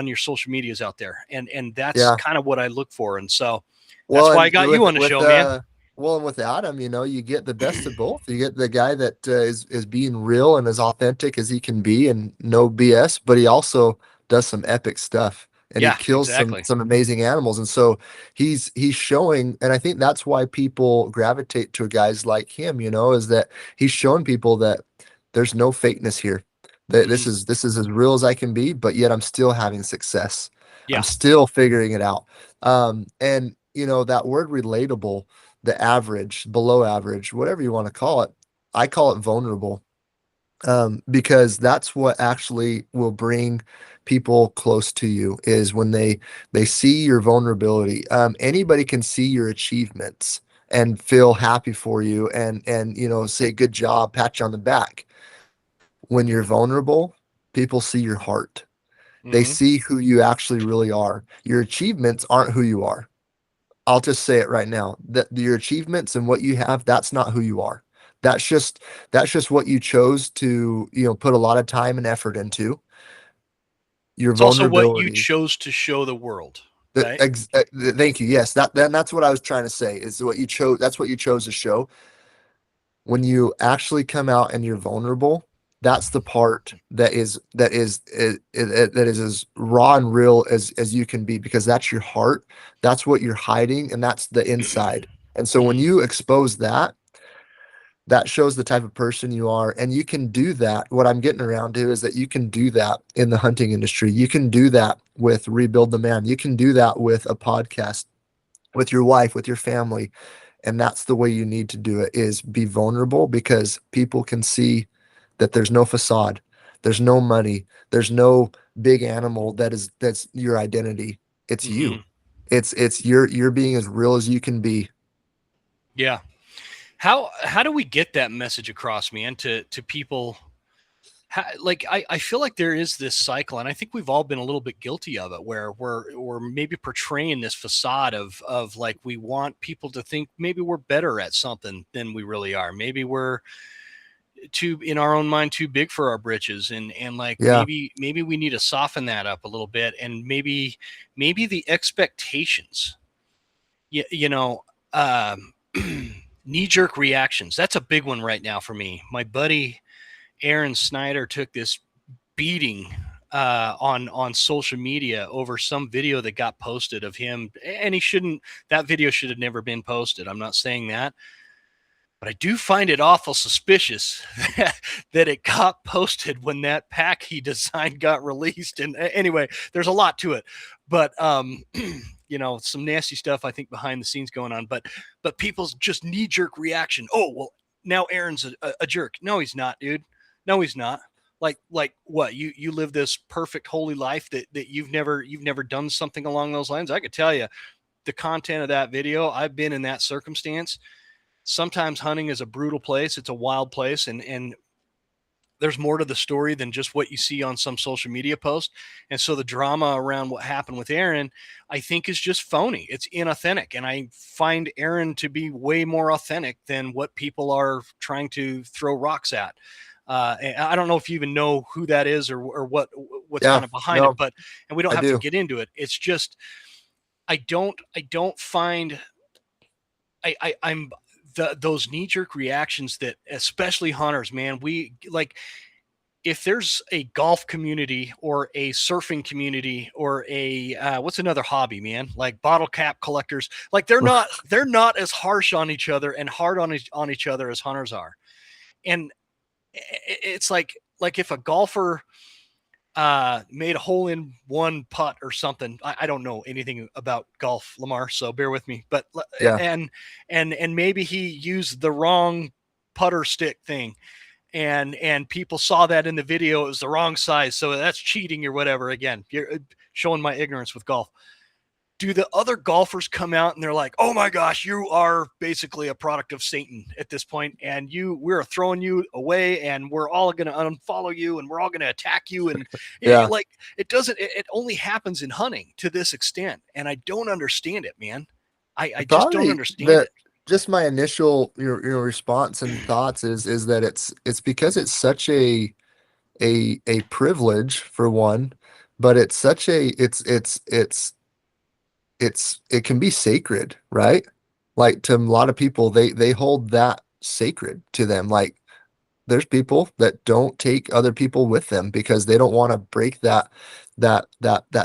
your social medias out there, and that's Yeah. kind of what I look for, and so Well, that's why I and got you on the show, man. and with Adam, you get the best of both. You get the guy that is being real and as authentic as he can be, and no BS. But he also does some epic stuff, and he Yeah, kills exactly. some amazing animals. And so he's showing, and I think that's why people gravitate to guys like him. Is that he's showing people that there's no fakeness here. That Hmm. this is as real as I can be, but yet I'm still having success. I'm Yeah. still figuring it out. And that word relatable, the average, below average, whatever you want to call it, I call it vulnerable. Because that's what actually will bring people close to you is when they see your vulnerability. Anybody can see your achievements and feel happy for you and say good job, pat you on the back. When you're vulnerable, people see your heart. They Hmm. see who you actually really are. Your achievements aren't who you are. I'll just say it right now. That your achievements and what you have, that's not who you are. That's just that's just what you chose to, put a lot of time and effort into. Your It's also what you vulnerability. chose to show the world, right? Thank you. Yes, that's what I was trying to say. Is what you chose. That's what you chose to show. When you actually come out and you're vulnerable, that's the part that is as raw and real as you can be, because that's your heart, that's what you're hiding, and that's the inside. And so when Hmm. you expose that, that shows the type of person you are. And you can do that. What I'm getting around to is that you can do that in the hunting industry. You can do that with Rebuild the Man. You can do that with a podcast, with your wife, with your family. And that's the way you need to do it, is be vulnerable, because people can see that there's no facade, there's no money, there's no big animal that's your identity. It's you. Hmm. It's you're being as real as you can be. Yeah. How do we get that message across, man, to people? Like, I feel like there is this cycle, and I think we've all been a little bit guilty of it, where we're maybe portraying this facade of like we want people to think maybe we're better at something than we really are. Maybe we're too, in our own mind, too big for our britches, and like Yeah. maybe we need to soften that up a little bit, and maybe the expectations, you know, um, knee jerk reactions. That's a big one right now for me. My buddy Aaron Snyder took this beating on social media over some video that got posted of him, and he shouldn't. That video should have never been posted. I'm not saying that, But I do find it awful suspicious that it got posted when that pack he designed got released. And anyway, there's a lot to it, but some nasty stuff I think behind the scenes going on. But people's just knee jerk reaction. Oh well, now Aaron's a jerk. No, he's not, dude. No, he's not. Like what? You live this perfect holy life that you've never done something along those lines. I could tell you the content of that video. I've been in that circumstance. Sometimes hunting is a brutal place. It's a wild place. And there's more to the story than just what you see on some social media post. And so the drama around what happened with Aaron, I think is just phony. It's inauthentic. And I find Aaron to be way more authentic than what people are trying to throw rocks at. And I don't know if you even know who that is or what's kind of behind it, and we don't have to get into it. It's just, I don't find I'm those knee-jerk reactions that especially hunters, man, we like, if there's a golf community or a surfing community or a what's another hobby, man, like bottle cap collectors, like they're not as harsh on each other and hard on each other as hunters are. And it's like if a golfer made a hole-in-one putt or something. I don't know anything about golf, Lamar, so bear with me. But yeah, and maybe he used the wrong putter stick thing, and people saw that in the video. It was the wrong size, so that's cheating or whatever. Again, you're showing my ignorance with golf. Do the other golfers come out and they're like, "Oh my gosh, you are basically a product of Satan at this point, and we're throwing you away, and we're all going to unfollow you, and we're all going to attack you"? And yeah, it doesn't. It only happens in hunting to this extent, and I don't understand it, man. I just don't understand it. Just my initial your response and thoughts is that it's because it's such a privilege for one, but it's such a it can be sacred, right? Like to a lot of people, they hold that sacred to them. Like there's people that don't take other people with them because they don't want to break that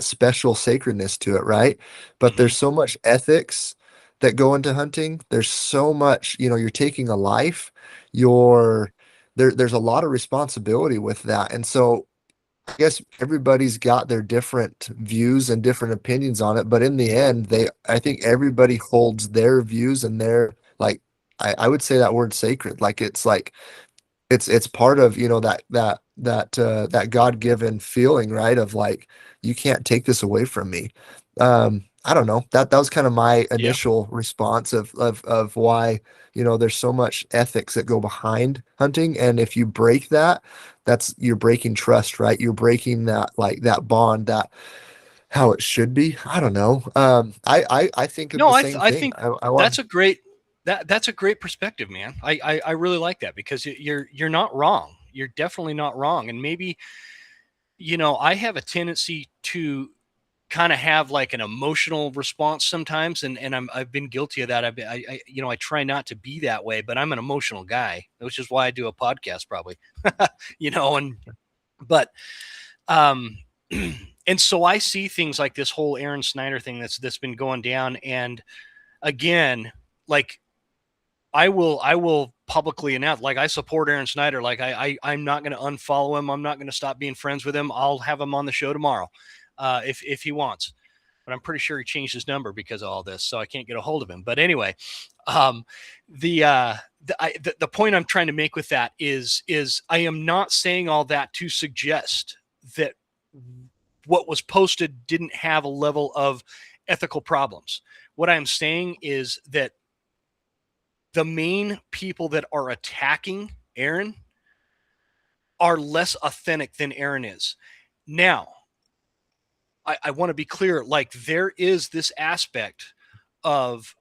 special sacredness to it, right? But there's so much ethics that go into hunting. There's so much, you're taking a life. There's a lot of responsibility with that. And so I guess everybody's got their different views and different opinions on it, but in the end, I think everybody holds their views and their like I would say that word sacred. Like it's part of, that God-given feeling, right? Of like, you can't take this away from me. I don't know. That was kind of my Yeah. initial response of why, there's so much ethics that go behind hunting. And if you break that, you're breaking trust, right? You're breaking that bond, that how it should be. I don't know. I think of No, the I same I thing. think I want, that's a great that's a great perspective, man. I really like that because you're not wrong. You're definitely not wrong. And maybe, I have a tendency to kind of have like an emotional response sometimes, and I've been guilty of that. I try not to be that way, but I'm an emotional guy, which is why I do a podcast probably. And but um and so I see things like this whole Aaron Snyder thing that's been going down, and again, like I will publicly announce, like, I support Aaron Snyder. Like I'm not going to unfollow him. I'm not going to stop being friends with him. I'll have him on the show tomorrow, if he wants. But I'm pretty sure he changed his number because of all this, so I can't get a hold of him. But anyway, the point I'm trying to make with that is I am not saying all that to suggest that what was posted didn't have a level of ethical problems. What I'm saying is that the main people that are attacking Aaron are less authentic than Aaron is. Now, I want to be clear, like, there is this aspect of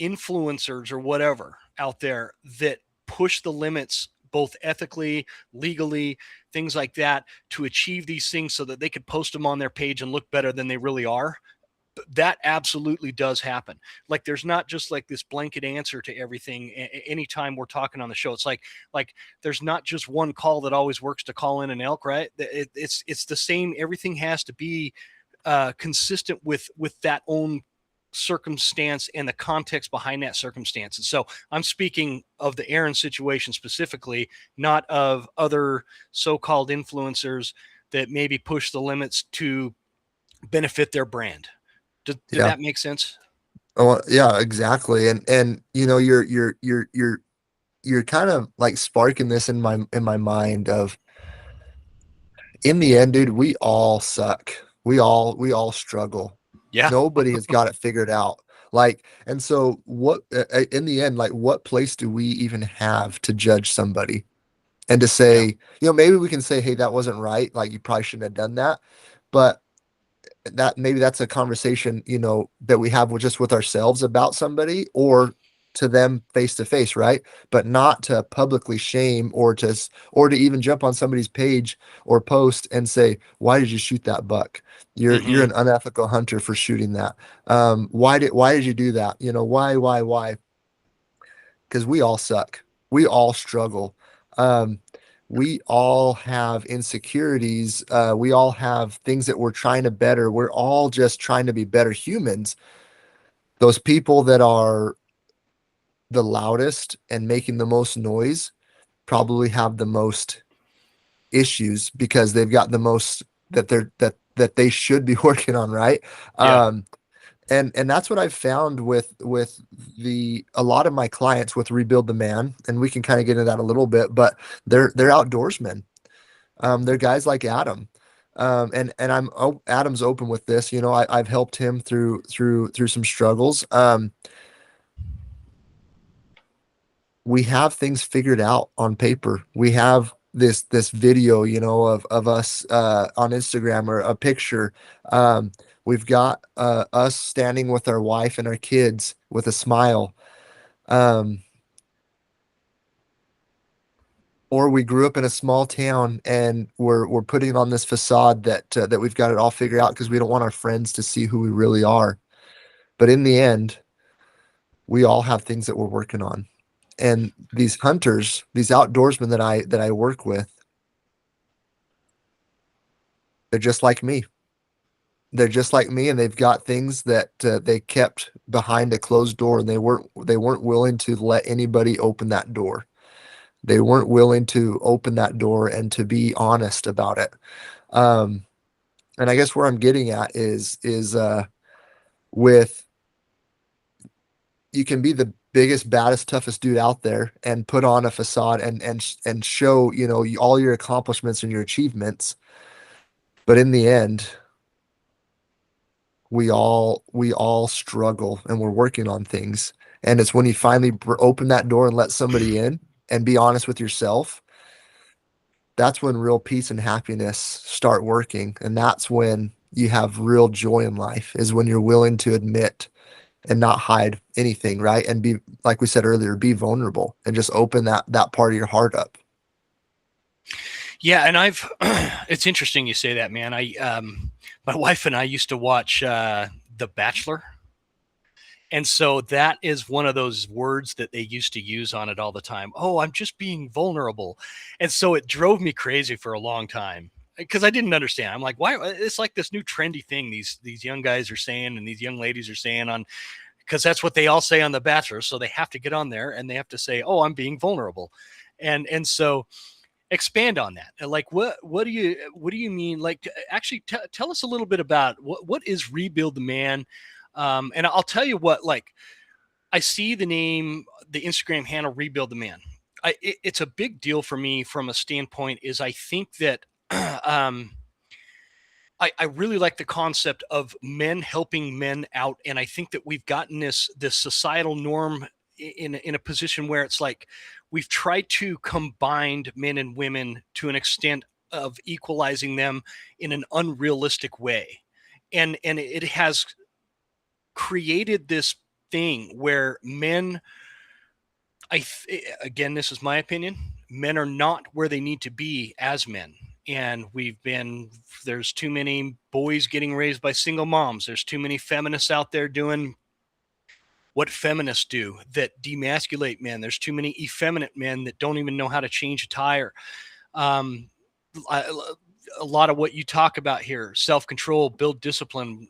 influencers or whatever out there that push the limits both ethically, legally, things like that, to achieve these things so that they could post them on their page and look better than they really are. That absolutely does happen. Like, there's not just like this blanket answer to everything. Anytime we're talking on the show, it's like there's not just one call that always works to call in an elk, right? It's the same. Everything has to be consistent with that own circumstance and the context behind that circumstance. And so I'm speaking of the Aaron situation specifically, not of other so-called influencers that maybe push the limits to benefit their brand. Did Yeah. that make sense? Oh, yeah, exactly. And you're kind of like sparking this in my mind of, in the end, dude, we all suck. We all struggle. Yeah. Nobody has got it figured out. Like, and so what, in the end, like, what place do we even have to judge somebody and to Yeah. say, maybe we can say, hey, that wasn't right. Like, you probably shouldn't have done that. But that maybe that's a conversation, that we have with just with ourselves about somebody, or to them face to face, right? But not to publicly shame, or to even jump on somebody's page or post and say, why did you shoot that buck? You're Mm-hmm. an unethical hunter for shooting that. Why did you do that? Why? Because we all suck. We all struggle. Um, we all have insecurities. We all have things that we're trying to better. We're all just trying to be better humans. Those people that are the loudest and making the most noise probably have the most issues, because they've got the most that they should be working on, right? Yeah. Um, and that's what I've found with the a lot of my clients with Rebuild the Man, and we can kind of get into that a little bit, but they're outdoorsmen. They're guys like Adam. And Adam's open with this. I've helped him through some struggles. We have things figured out on paper. We have this video, of us on Instagram, or a picture. We've got us standing with our wife and our kids with a smile. Um, or we grew up in a small town and we're putting on this facade that we've got it all figured out because we don't want our friends to see who we really are. But in the end, we all have things that we're working on. And these hunters, these outdoorsmen that I work with, they're just like me. They're just like me, and they've got things that they kept behind a closed door, and they weren't willing to let anybody open that door. They weren't willing to open that door and to be honest about it. Um, and I guess where I'm getting at is with, you can be the biggest, baddest, toughest dude out there and put on a facade and show, all your accomplishments and your achievements, but in the end, we all struggle and we're working on things. And it's when you finally open that door and let somebody in and be honest with yourself, that's when real peace and happiness start working. And that's when you have real joy in life, is when you're willing to admit and not hide anything, right? And be, like we said earlier, be vulnerable and just open that part of your heart up. Yeah, and I've it's interesting you say that, man. My wife and I used to watch The Bachelor. And so that is one of those words that they used to use on it all the time. Oh, I'm just being vulnerable. And so it drove me crazy for a long time because I didn't understand. I'm like, why? It's like this new trendy thing these young guys are saying and these young ladies are saying on, because that's what they all say on The Bachelor. So they have to get on there and they have to say, oh, I'm being vulnerable. And so expand on that. Like, what do you mean? Like, actually tell us a little bit about what is Rebuild the Man. And I'll tell you what, like, I see the name, the Instagram handle Rebuild the Man. It's a big deal for me from a standpoint is I think that um, I really like the concept of men helping men out, and I think that we've gotten this societal norm in a position where it's like we've tried to combine men and women to an extent of equalizing them in an unrealistic way, and it has created this thing where men, again, this is my opinion, men are not where they need to be as men. And there's too many boys getting raised by single moms. There's too many feminists out there doing what feminists do that demasculate men. There's too many effeminate men that don't even know how to change a tire. Um, I, a lot of what you talk about here, self-control, build discipline,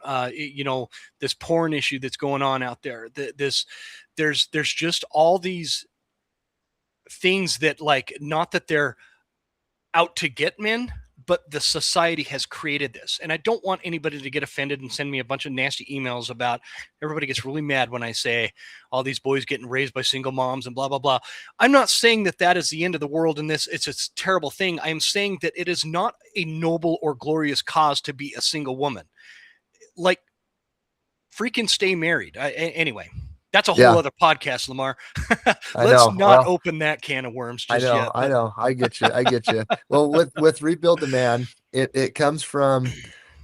this porn issue that's going on out there, there's just all these things that, like, not that they're out to get men, but the society has created this. And I don't want anybody to get offended and send me a bunch of nasty emails about, everybody gets really mad when I say all these boys getting raised by single moms and blah, blah, blah. I'm not saying that that is the end of the world and it's a terrible thing. I am saying that it is not a noble or glorious cause to be a single woman. Like, freaking stay married. Anyway, that's a whole Yeah, other podcast, Lamar. I Let's know. not Well, open that can of worms I just know, yet. I But know. I get you. I get you. Well, with Rebuild the Man, it comes from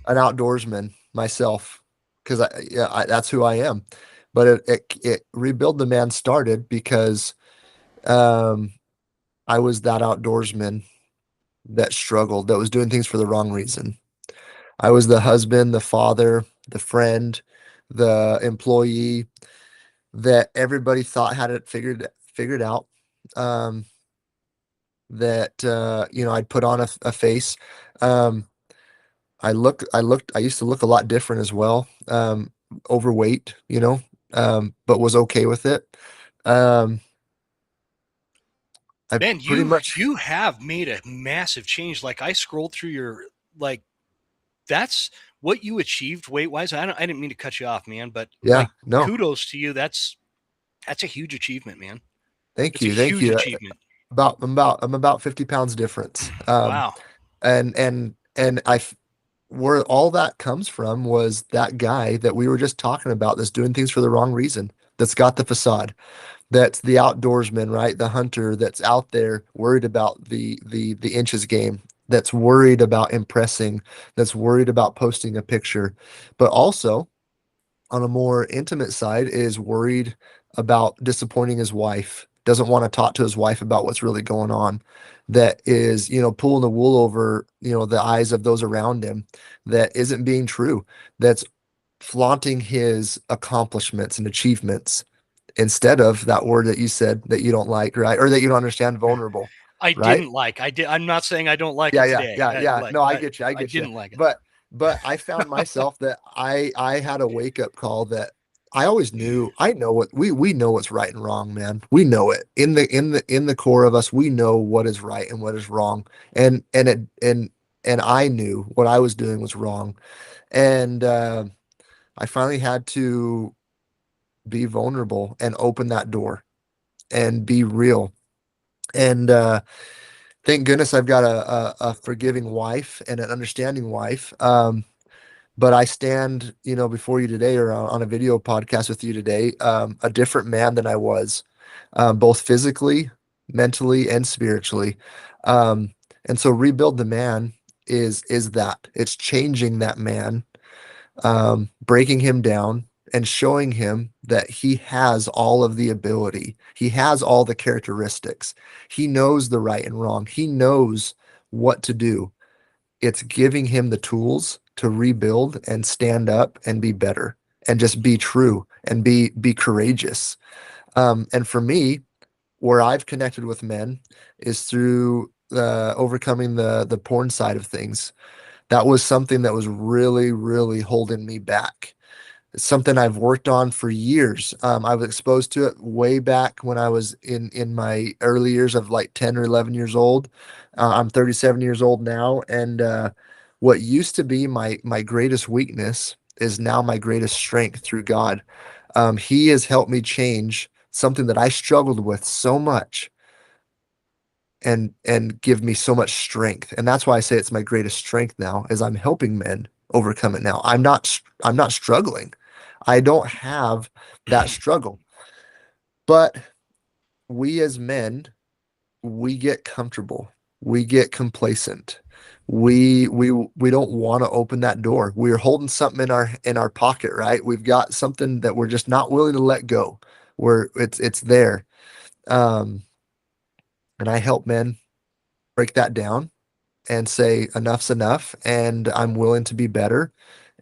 an outdoorsman myself, because that's who I am. But it Rebuild the Man started because um I was that outdoorsman that struggled, that was doing things for the wrong reason. I was the husband, the father, the friend, the employee that everybody thought had it figured out. Um, that I'd put on a face. Um, I used to look a lot different as well. Overweight, but was okay with it. Um, I man, pretty much, you have made a massive change. Like, I scrolled through your, like, that's what you achieved weight wise. I didn't mean to cut you off, man, but, yeah, like, no, kudos to you. That's a huge achievement, man. thank It's a you, thank huge you. achievement. I'm about 50 pounds difference. Wow. And where all that comes from was that guy that we were just talking about that's doing things for the wrong reason, that's got the facade, that's the outdoorsman, right? The hunter that's out there worried about the inches game, that's worried about impressing, that's worried about posting a picture, but also on a more intimate side is worried about disappointing his wife, doesn't want to talk to his wife about what's really going on, that is, pulling the wool over, the eyes of those around him, that isn't being true, that's flaunting his accomplishments and achievements instead of that word that you said that you don't like, right? Or that you don't understand, vulnerable, I right? didn't like. I did. I'm not saying I don't like Yeah, it yeah, today. yeah, I, yeah. like No, I I, get you. I I get you. didn't like it. But I found myself that I had a wake up call that I always knew. I know what we know what's right and wrong, man. We know it in the core of us. We know what is right and what is wrong. And I knew what I was doing was wrong. And I finally had to be vulnerable and open that door and be real. And thank goodness I've got a forgiving wife and an understanding wife. But I stand, before you today or on a video podcast with you today, a different man than I was, both physically, mentally, and spiritually. And so rebuild the man is that it's changing that man, breaking him down and showing him that he has all of the ability. He has all the characteristics. He knows the right and wrong. He knows what to do. It's giving him the tools to rebuild and stand up and be better and just be true and be courageous. And for me, where I've connected with men is through overcoming the porn side of things. That was something that was really, really holding me back. It's something I've worked on for years. I was exposed to it way back when I was in my early years of like 10 or 11 years old. I'm 37 years old now, and what used to be my greatest weakness is now my greatest strength through God. He has helped me change something that I struggled with so much and give me so much strength. And that's why I say it's my greatest strength now, is I'm helping men overcome it now. I'm not struggling. I don't have that struggle. But we as men, we get comfortable. We get complacent. We don't want to open that door. We're holding something in our pocket, right? We've got something that we're just not willing to let go. Where it's there. Um, and I help men break that down and say enough's enough and I'm willing to be better,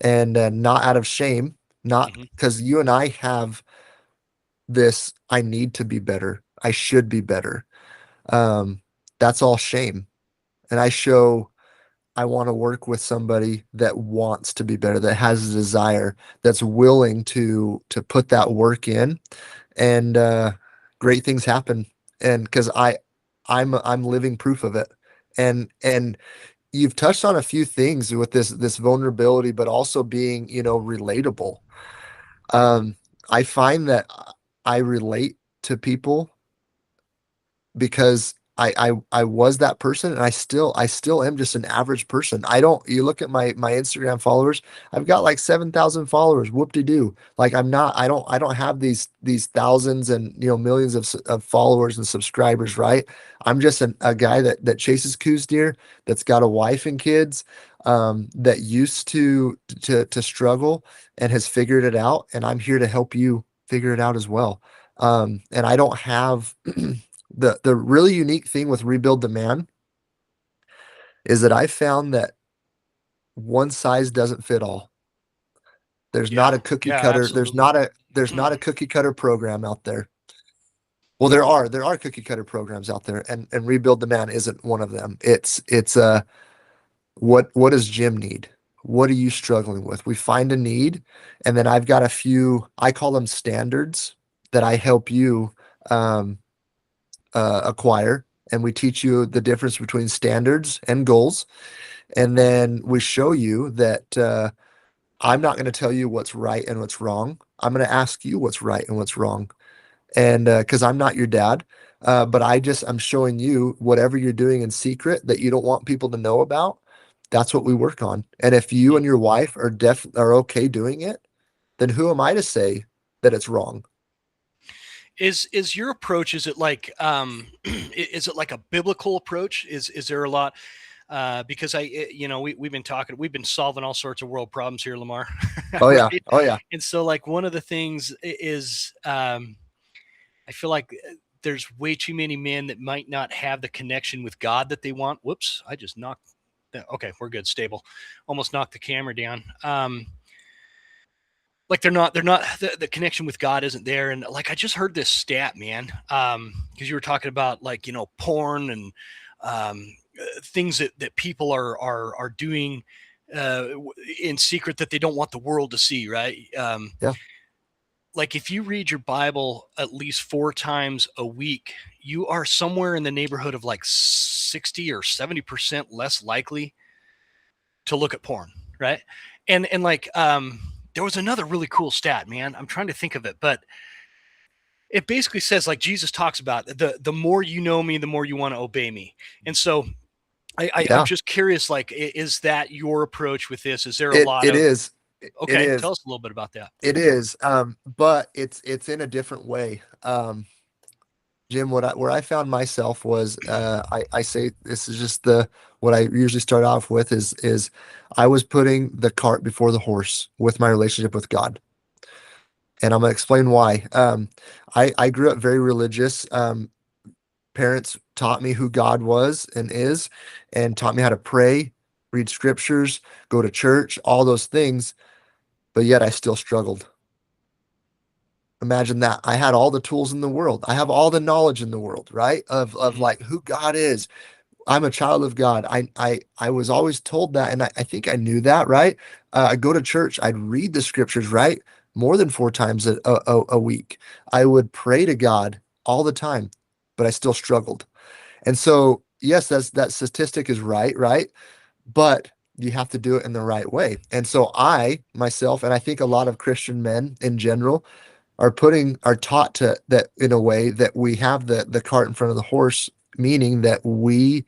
and not out of shame, not Hmm. because you and I have this I need to be better, I should be better. Um, that's all shame. And I show I want to work with somebody that wants to be better, that has a desire, that's willing to put that work in, and great things happen. And because I'm living proof of it. And you've touched on a few things with this vulnerability, but also being, relatable. Um, I find that I relate to people because I was that person, and I still am just an average person. I don't You look at my Instagram followers, I've got like 7,000 followers. Whoop-de-doo. Like I don't have these thousands and millions of followers and subscribers, right? I'm just a guy that chases coos deer, that's got a wife and kids, that used to struggle and has figured it out, and I'm here to help you figure it out as well. And I don't have the really unique thing with Rebuild the Man is that I found that one size doesn't fit all. There's not Yeah. a cookie Yeah. cutter. Absolutely. There's not a cookie cutter program out there. Well, there are cookie cutter programs out there, and Rebuild the Man isn't one of them. It's what does Jim need? What are you struggling with? We find a need, and then I've got a few, I call them standards, that I help you um, acquire, and we teach you the difference between standards and goals, and then we show you that I'm not going to tell you what's right and what's wrong. I'm going to ask you what's right and what's wrong, and because I'm not your dad, but I'm showing you whatever you're doing in secret that you don't want people to know about. That's what we work on. And if you and your wife are okay doing it, then who am I to say that it's wrong? Is your approach, is it like is it like a biblical approach? Is there a lot, because we've been talking, we've been solving all sorts of world problems here, Lamar. Oh yeah, Right? oh yeah, And so, like, one of the things is, I feel like there's way too many men that might not have the connection with God that they want. Whoops, I just knocked that. Okay, we're good, stable. Almost knocked the camera down. Like, they're not the connection with God isn't there. And like, I just heard this stat, man, because you were talking about, like, porn and things that people are doing uh, in secret that they don't want the world to see, right? yeah, Like, if you read your Bible at least 4 times a week, you are somewhere in the neighborhood of like 60 or 70% less likely to look at porn, right? And like, there was another really cool stat, man. I'm trying to think of it, but it basically says, like, Jesus talks about, the more you know me, the more you want to obey me. And so I'm yeah. just curious, like, is that your approach with this? Is there a It lot it of, is. It okay, is. tell us a little bit about that. It is. But it's in a different way. Jim, where I found myself was, I say this is just the what I usually start off with is I was putting the cart before the horse with my relationship with God. And I'm gonna explain why. I grew up very religious. Parents taught me who God was and is, and taught me how to pray, read scriptures, go to church, all those things, but yet I still struggled. Imagine that. I had all the tools in the world. I have all the knowledge in the world, right? Of Mhm. like who God is. I'm a child of God. I was always told that, and I think I knew that, right? I'd go to church. I'd read the scriptures, right? More than 4 times a week. I would pray to God all the time, but I still struggled. And so, yes, that statistic is right, right? But you have to do it in the right way. And so I myself, and I think a lot of Christian men in general, are taught to that in a way that we have the cart in front of the horse, meaning that we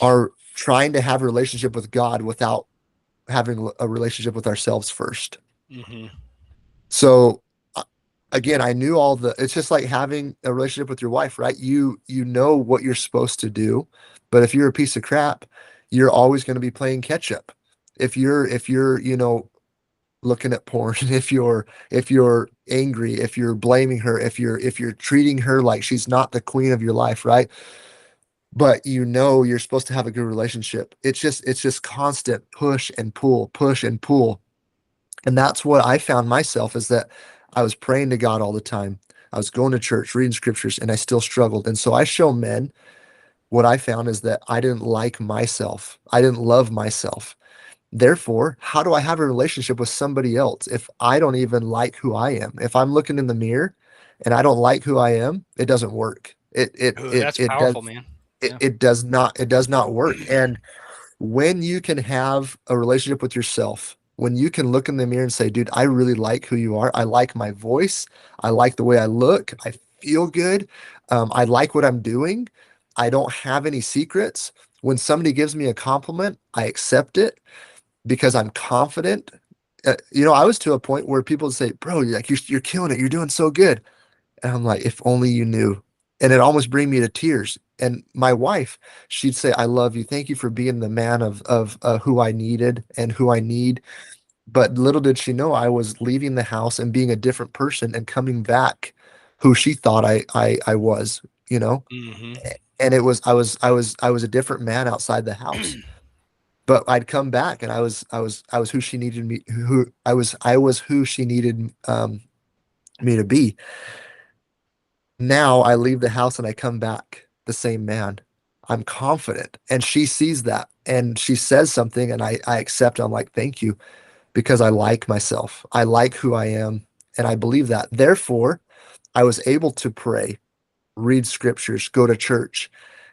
are trying to have a relationship with God without having a relationship with ourselves first. Mhm. So again, I knew all the it's just like having a relationship with your wife, right? You know what you're supposed to do, but if you're a piece of crap, you're always going to be playing catch up. If you're, looking at porn, if you're angry, if you're blaming her, if you're treating her like she's not the queen of your life, right? But you're supposed to have a good relationship. It's just constant push and pull, push and pull. And that's what I found myself, is that I was praying to God all the time. I was going to church, reading scriptures, and I still struggled. And so I show men what I found is that I didn't like myself. I didn't love myself. Therefore, how do I have a relationship with somebody else if I don't even like who I am? If I'm looking in the mirror and I don't like who I am, it doesn't work. Ooh, that's powerful, man. Yeah. It does not work. And when you can have a relationship with yourself, when you can look in the mirror and say, dude, I really like who you are. I like my voice. I like the way I look. I feel good. I like what I'm doing. I don't have any secrets. When somebody gives me a compliment, I accept it because I'm confident. I was to a point where people would say, bro, you're killing it. You're doing so good. And I'm like, if only you knew. And it almost bring me to tears. And my wife, she'd say, I love you. Thank you for being the man of who I needed and who I need. But little did she know I was leaving the house and being a different person and coming back who she thought I was, you know? Hmm. And it was I was a different man outside the house. But I'd come back and I was who she needed me who I was who she needed me to be. Now I leave the house and I come back the same man. I'm confident. And she sees that and she says something and I accept. I'm like, thank you, because I like myself. I like who I am. And I believe that. Therefore, I was able to pray, read scriptures, go to church,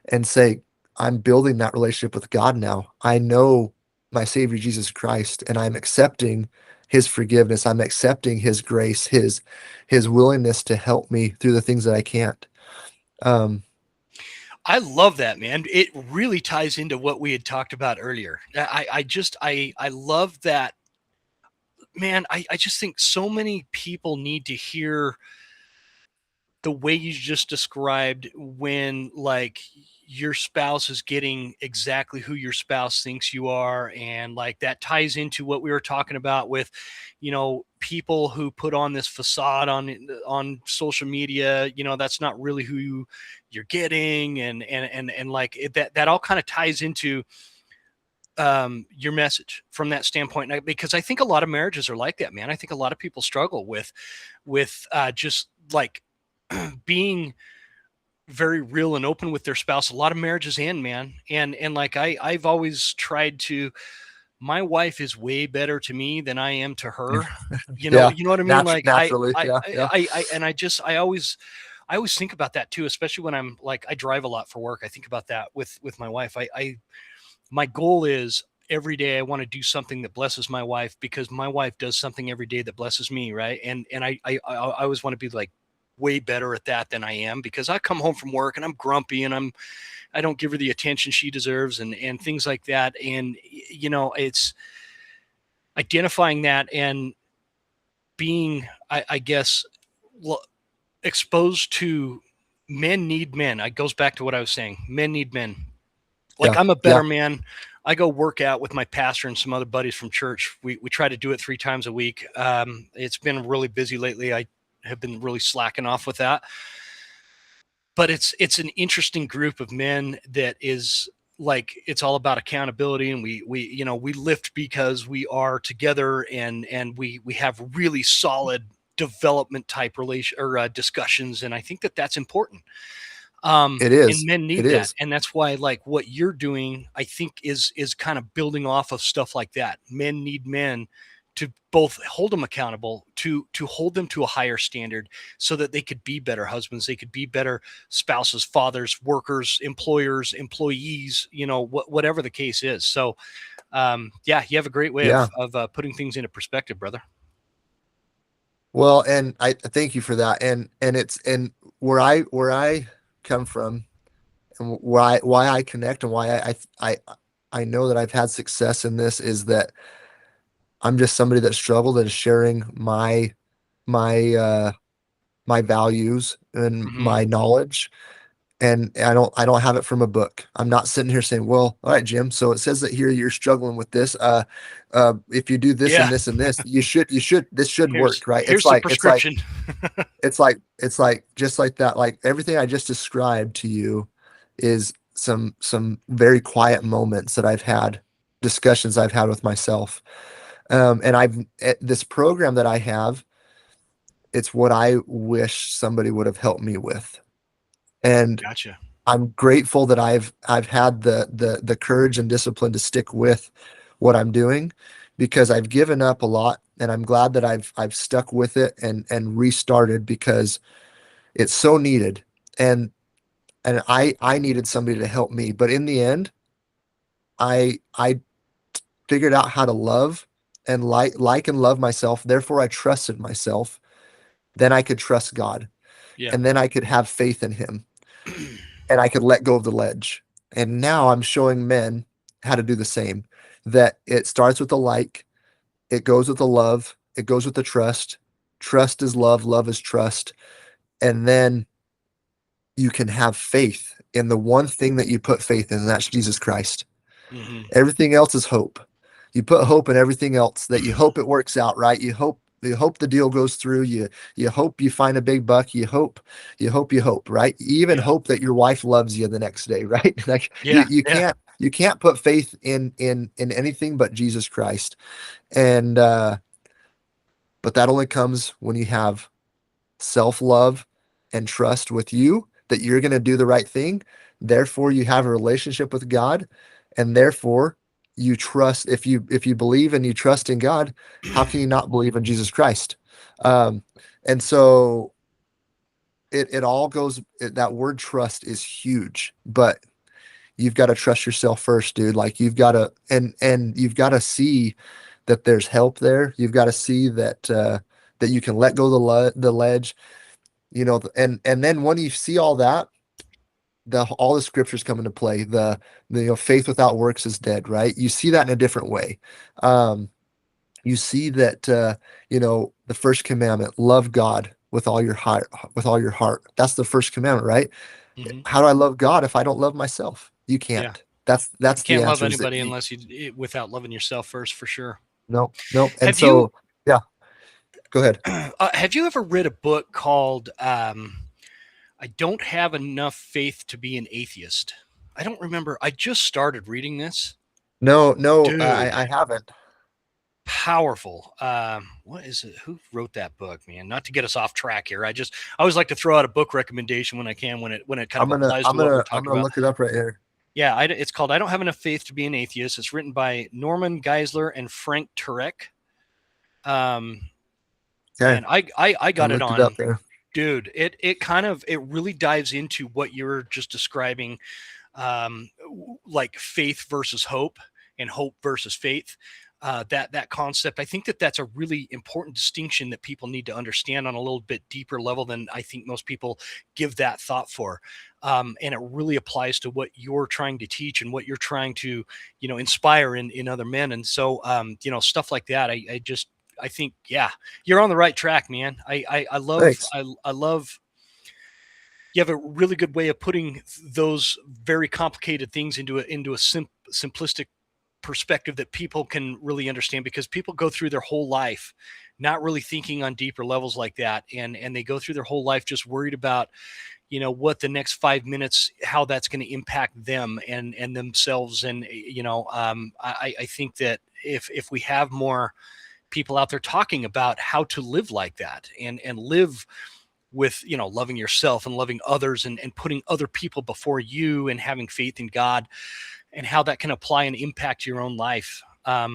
and say, I'm building that relationship with God now. I know my Savior Jesus Christ, and I'm accepting his forgiveness. I'm accepting his grace, his willingness to help me through the things that I can't. Um, I love that, man. It really ties into what we had talked about earlier. I love that, man. I just think so many people need to hear the way you just described when like your spouse is getting exactly who your spouse thinks you are, and like that ties into what we were talking about with people who put on this facade on social media. That's not really who you're getting, and like that all kind of ties into your message from that standpoint. Because I think a lot of marriages are like that, man. I think a lot of people struggle with just like being very real and open with their spouse. A lot of marriages end, man. And like I've always tried to. My wife is way better to me than I am to her. yeah, You know what I mean? Like naturally. Yeah, yeah, I always think about that too, especially when I'm like, I drive a lot for work. I think about that with my wife. My goal is every day I want to do something that blesses my wife, because my wife does something every day that blesses me. Right. And I always want to be like way better at that than I am, because I come home from work and I'm grumpy and I don't give her the attention she deserves, and things like that. And, it's identifying that and being, I guess, exposed to men need men. It goes back to what I was saying. Men need men. Like, yeah, I'm a yeah. better man. I go work out with my pastor and some other buddies from church. We try to do it 3 times a week. It's been really busy lately. I have been really slacking off with that, but it's an interesting group of men that is like, it's all about accountability, and we lift because we are together, and we have really solid development type relation or discussions, and I think that that's important. It And is. men It need that. is. And that's why, like, what you're doing, I think is kind of building off of stuff like that. Men need men to both hold them accountable, to hold them to a higher standard, so that they could be better husbands, they could be better spouses, fathers, workers, employers, employees, whatever the case is. So yeah, you have a great way Yeah. of putting things into perspective, brother. Well, and I thank you for that. And it's and where I come from and why I connect and why I know that I've had success in this is that I'm just somebody that struggled and is sharing my my values and Hmm. my knowledge. And I don't have it from a book. I'm not sitting here saying, well, all right, Jim, so it says that here you're struggling with this. If you do this Yeah. and this and this, you should this should here's work, right? here's the prescription. It's like just like that. Like everything I just described to you is some very quiet moments that I've had, discussions I've had with myself. And this program that I have, it's what I wish somebody would have helped me with. And Gotcha. I'm grateful that I've had the courage and discipline to stick with what I'm doing, because I've given up a lot, and I'm glad that I've stuck with it and restarted, because it's so needed. And I needed somebody to help me. But in the end, I figured out how to love and like and love myself. Therefore I trusted myself. Then I could trust God. Yeah. And then I could have faith in him, and I could let go of the ledge. And now I'm showing men how to do the same. That it starts with the like, it goes with the love, it goes with the trust. Trust is love, love is trust. And then you can have faith in the one thing that you put faith in, and that's Jesus Christ. Hmm. Everything else is hope. You put hope in everything else, that you hope it works out right. You hope the deal goes through. You hope you find a big buck. You hope, right? You even Yeah. hope that your wife loves you the next day, right? Like you Yeah. you Yeah. can't put faith in anything but Jesus Christ. And but that only comes when you have self-love and trust with you that you're going to do the right thing. Therefore, you have a relationship with God, and therefore you trust. If you believe and you trust in God, how can you not believe in Jesus Christ? Um, and so it all goes. That word trust is huge, but you've got to trust yourself first, dude. Like you've got to, and you've got to see that there's help there. You've got to see that you can let go of the ledge, and then when you see all that, all the scriptures come into play. The faith without works is dead, right? You see that in a different way. um you see that the first commandment, love God with all your heart. With all your heart, that's the first commandment, right? Hmm. How do I love God if I don't love myself? You Yeah. can't. That's You the can't love answer, is that anybody unless without loving yourself first, for sure. no, no. And Have you so, yeah, go ahead. have you ever read a book called "I Don't Have Enough Faith to Be an Atheist"? I don't remember. I just started reading this, No, no, dude. I haven't. Powerful. What is it? Who wrote that book, man? Not to get us off track here. I always like to throw out a book recommendation when I can, when it kind i'm of gonna applies i'm to what we're gonna i'm talking gonna about. look it up right here. Yeah, it's called "I Don't Have Enough Faith to Be an Atheist." It's written by Norman Geisler and Frank Turek. Um, Okay, and I I got it looked it up on, there. dude. It really dives into what you're just describing, like faith versus hope and hope versus faith. That concept, I think that's a really important distinction that people need to understand on a little bit deeper level than I think most people give that thought for. And it really applies to what you're trying to teach and what you're trying to, inspire in other men. And so, stuff like that. I think, yeah, you're on the right track, man. I love, Thanks. I love you have a really good way of putting those very complicated things into a simplistic perspective that people can really understand, because people go through their whole life not really thinking on deeper levels like that, and they go through their whole life just worried about what the next 5 minutes, how that's going to impact them and themselves. And I think that if we have more people out there talking about how to live like that, and live with loving yourself and loving others, and putting other people before you, and having faith in God, and how that can apply and impact your own life. I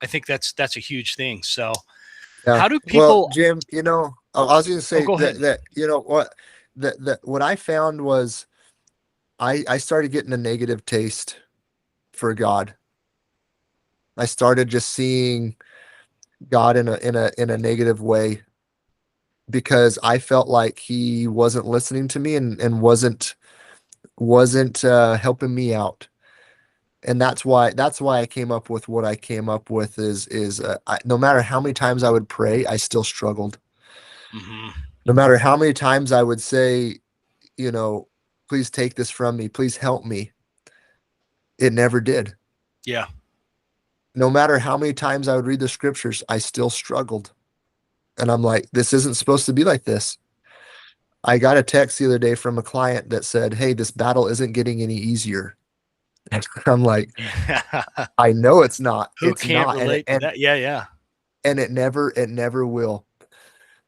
think that's a huge thing. So Yeah. how do Well, people? Jim, I was going to Oh, say go ahead. that what that what I found was I started getting a negative taste for God. I started just seeing God in a negative way, because I felt like he wasn't listening to me, and wasn't helping me out. And that's why I came up with what I came up with, no matter how many times I would pray, I still struggled. Hmm. No matter how many times I would say, you know, please take this from me, please help me, it never did. Yeah. No matter how many times I would read the scriptures, I still struggled. And I'm like, this isn't supposed to be like this. I got a text the other day from a client that said, "Hey, this battle isn't getting any easier." And I'm like, I know it's not. Who It's can't not. And relate to that? Yeah, yeah. and it never will.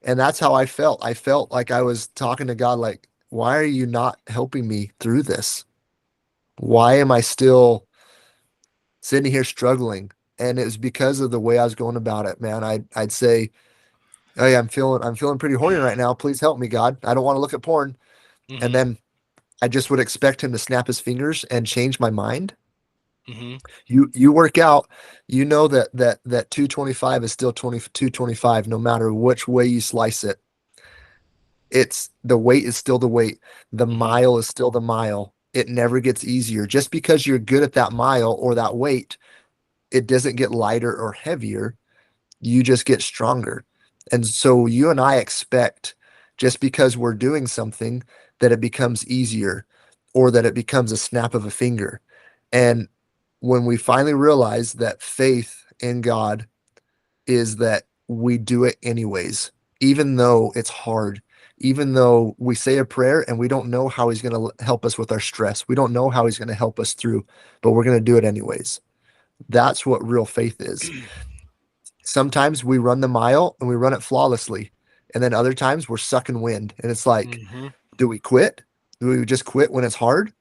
And that's how I felt. I felt like I was talking to God, like, why are you not helping me through this? Why am I still sitting here struggling? And it was because of the way I was going about it, man. I'd say, hey, I'm feeling pretty horny right now. Please help me, God. I don't want to look at porn. And Mm-hmm. then I just would expect him to snap his fingers and change my mind. Mm-hmm. You work out, you know that 225 is still 225 no matter which way you slice it. It's the weight is still the weight. The Mm-hmm. mile is still the mile. It never gets easier. Just because you're good at that mile or that weight, it doesn't get lighter or heavier. You just get stronger. And so you and I expect just because we're doing something that it becomes easier or that it becomes a snap of a finger. And when we finally realize that faith in God is that we do it anyways, even though it's hard, even though we say a prayer and we don't know how he's going to help us with our stress. We don't know how he's going to help us through, but we're going to do it anyways. That's what real faith is. Sometimes we run the mile and we run it flawlessly. And then other times we're sucking wind. And it's like, Mm-hmm. do we quit? Do we just quit when it's hard?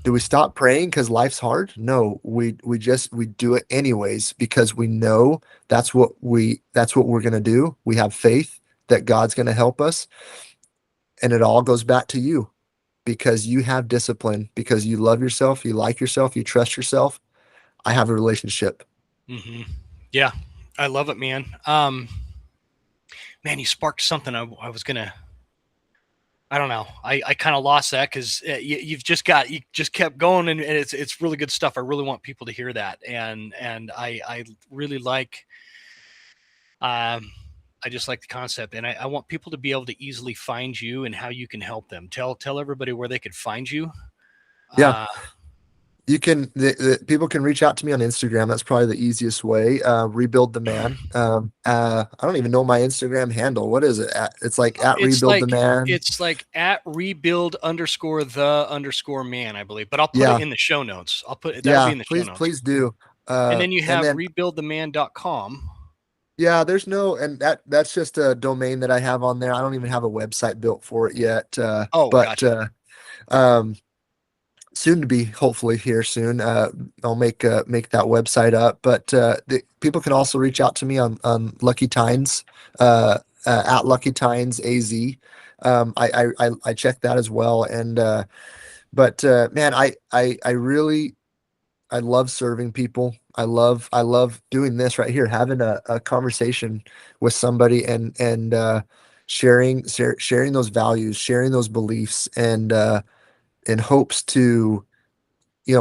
Do we stop praying because life's hard? No, we do it anyways because we know that's what we're gonna do. We have faith that God's gonna help us. And it all goes back to you because you have discipline, because you love yourself, you like yourself, you trust yourself. I have a relationship. Mm-hmm. Yeah, I love it, man. Man, you sparked something. I was gonna. I don't know. I kind of lost that because you just kept going, and it's really good stuff. I really want people to hear that, and I really like. Um, I just like the concept, and I want people to be able to easily find you and how you can help them. Tell everybody where they could find you. Yeah. Uh, You can the people can reach out to me on Instagram. That's probably the easiest way. Rebuild the man. I don't even know my Instagram handle. What is it? It's like at it's rebuild the like man. it's like at rebuild underscore the underscore man, I believe. But I'll put it Yeah, in the show notes. I'll put that'll be yeah. in the show Please, notes. please do. And then you And have then rebuildtheman.com. yeah, there's no, and that's just a domain that I have on there. I don't even have a website built for it yet. Oh, But gotcha. um, soon to be, hopefully here soon. I'll make that website up. But people can also reach out to me on Lucky Tines, at Lucky Tines AZ. I check that as well. And but man, I really I love serving people. I love doing this right here, having a conversation with somebody and sharing those values, sharing those beliefs, and in hopes to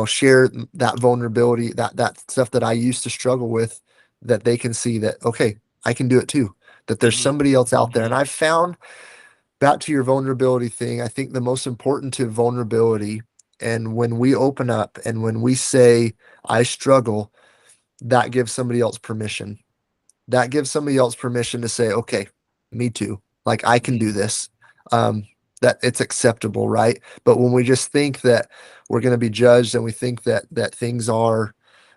share that vulnerability, that stuff that I used to struggle with, that they can see that, okay, I can do it too, that there's Hmm. somebody else out there. Hmm. And I've found, back to your vulnerability thing, I think the most important to vulnerability, and when we open up and when we say, I struggle, that gives somebody else permission. That gives somebody else permission to say, okay, me too. Like I can do this. Um, that it's acceptable, right? But when we just think that we're going to be judged and we think that things are,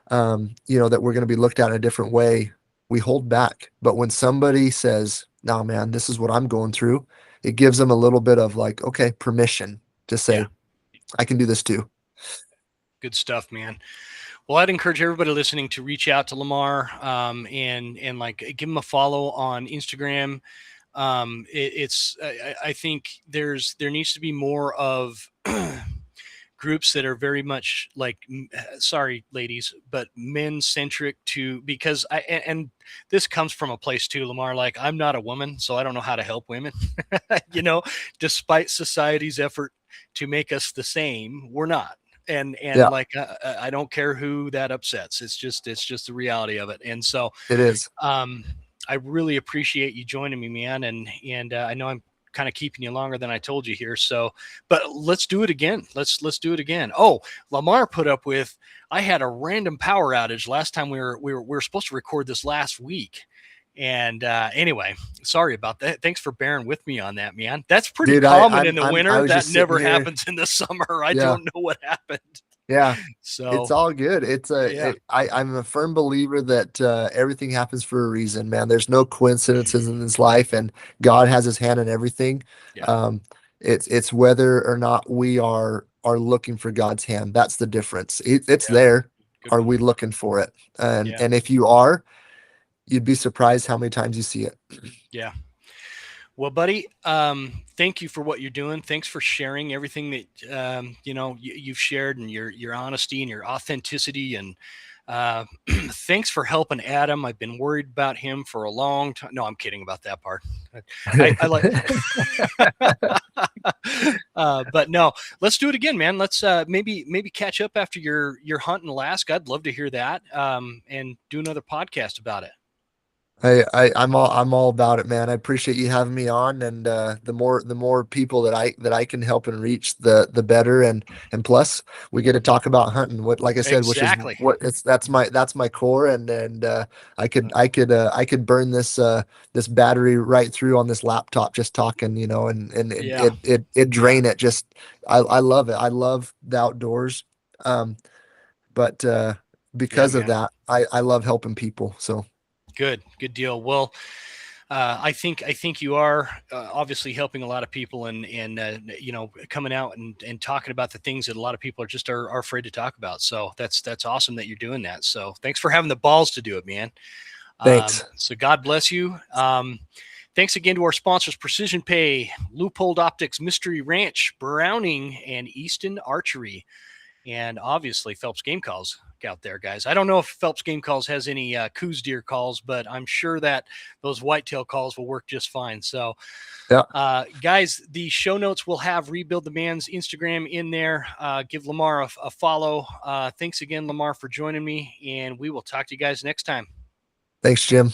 that we're going to be looked at in a different way, we hold back. But when somebody says, "No, man, this is what I'm going through," it gives them a little bit of like, okay, permission to Yeah, say, "I can do this too." good stuff, man. Well, I'd encourage everybody listening to reach out to Lamar, and like give him a follow on Instagram. I think there needs to be more of groups that are very much like, sorry ladies, but men centric, to because and this comes from a place too, Lamar, like I'm not a woman, so I don't know how to help women. you know despite society's effort to make us the same, we're not. And Yeah, like I don't care who that upsets. It's just the reality of it. And so it is. um, I really appreciate you joining me, man. And I know I'm kind of keeping you longer than I told you here. So, but let's do it again. Let's do it again. Oh, Lamar put up with. I had a random power outage last time we were supposed to record this last week. And anyway, sorry about that. Thanks for bearing with me on that, man. That's pretty Dude, common in the I winter. was That just sitting never here. happens in the summer. I Yeah. don't know what happened. Yeah. It's So all good. yeah, I'm a firm believer that everything happens for a reason, man. There's no coincidences in this life, and God has his hand in everything. yeah. Um, It's whether or not we are looking for God's hand. That's the difference. It's Yeah. there. Good Are one. we looking for it? Yeah. And if you are, you'd be surprised how many times you see it. Yeah. Well, buddy, thank you for what you're doing. Thanks for sharing everything that you've shared, and your honesty and your authenticity, and thanks for helping Adam. I've been worried about him for a long time. No, I'm kidding about that part. I like, but no, let's do it again, man. Let's maybe catch up after your hunt in Alaska. I'd love to hear that, and do another podcast about it. I'm all about it, man. I appreciate you having me on, and the more people that I can help and reach, the better. And plus, we get to talk about hunting. What, like I said, which is Exactly. what it's that's my core, and I could burn this battery right through on this laptop just talking, and Yeah. it drain it. Just I love it. I love the outdoors, but Yeah, because of man. that, I love helping people. So. Good deal. Well, I think you are obviously helping a lot of people, and coming out and talking about the things that a lot of people are afraid to talk about. So that's awesome that you're doing that. So thanks for having the balls to do it, man. Thanks. So God bless you. Thanks again to our sponsors: Precision Pay, Leupold Optics, Mystery Ranch, Browning, and Easton Archery, and obviously Phelps Game Calls out there, guys. I don't know if Phelps Game Calls has any Couse deer calls, but I'm sure that those whitetail calls will work just fine. So, Yeah. guys, the show notes will have Rebuild the Man's Instagram in there. Give Lamar a follow. Thanks again, Lamar, for joining me, and we will talk to you guys next time. Thanks, Jim.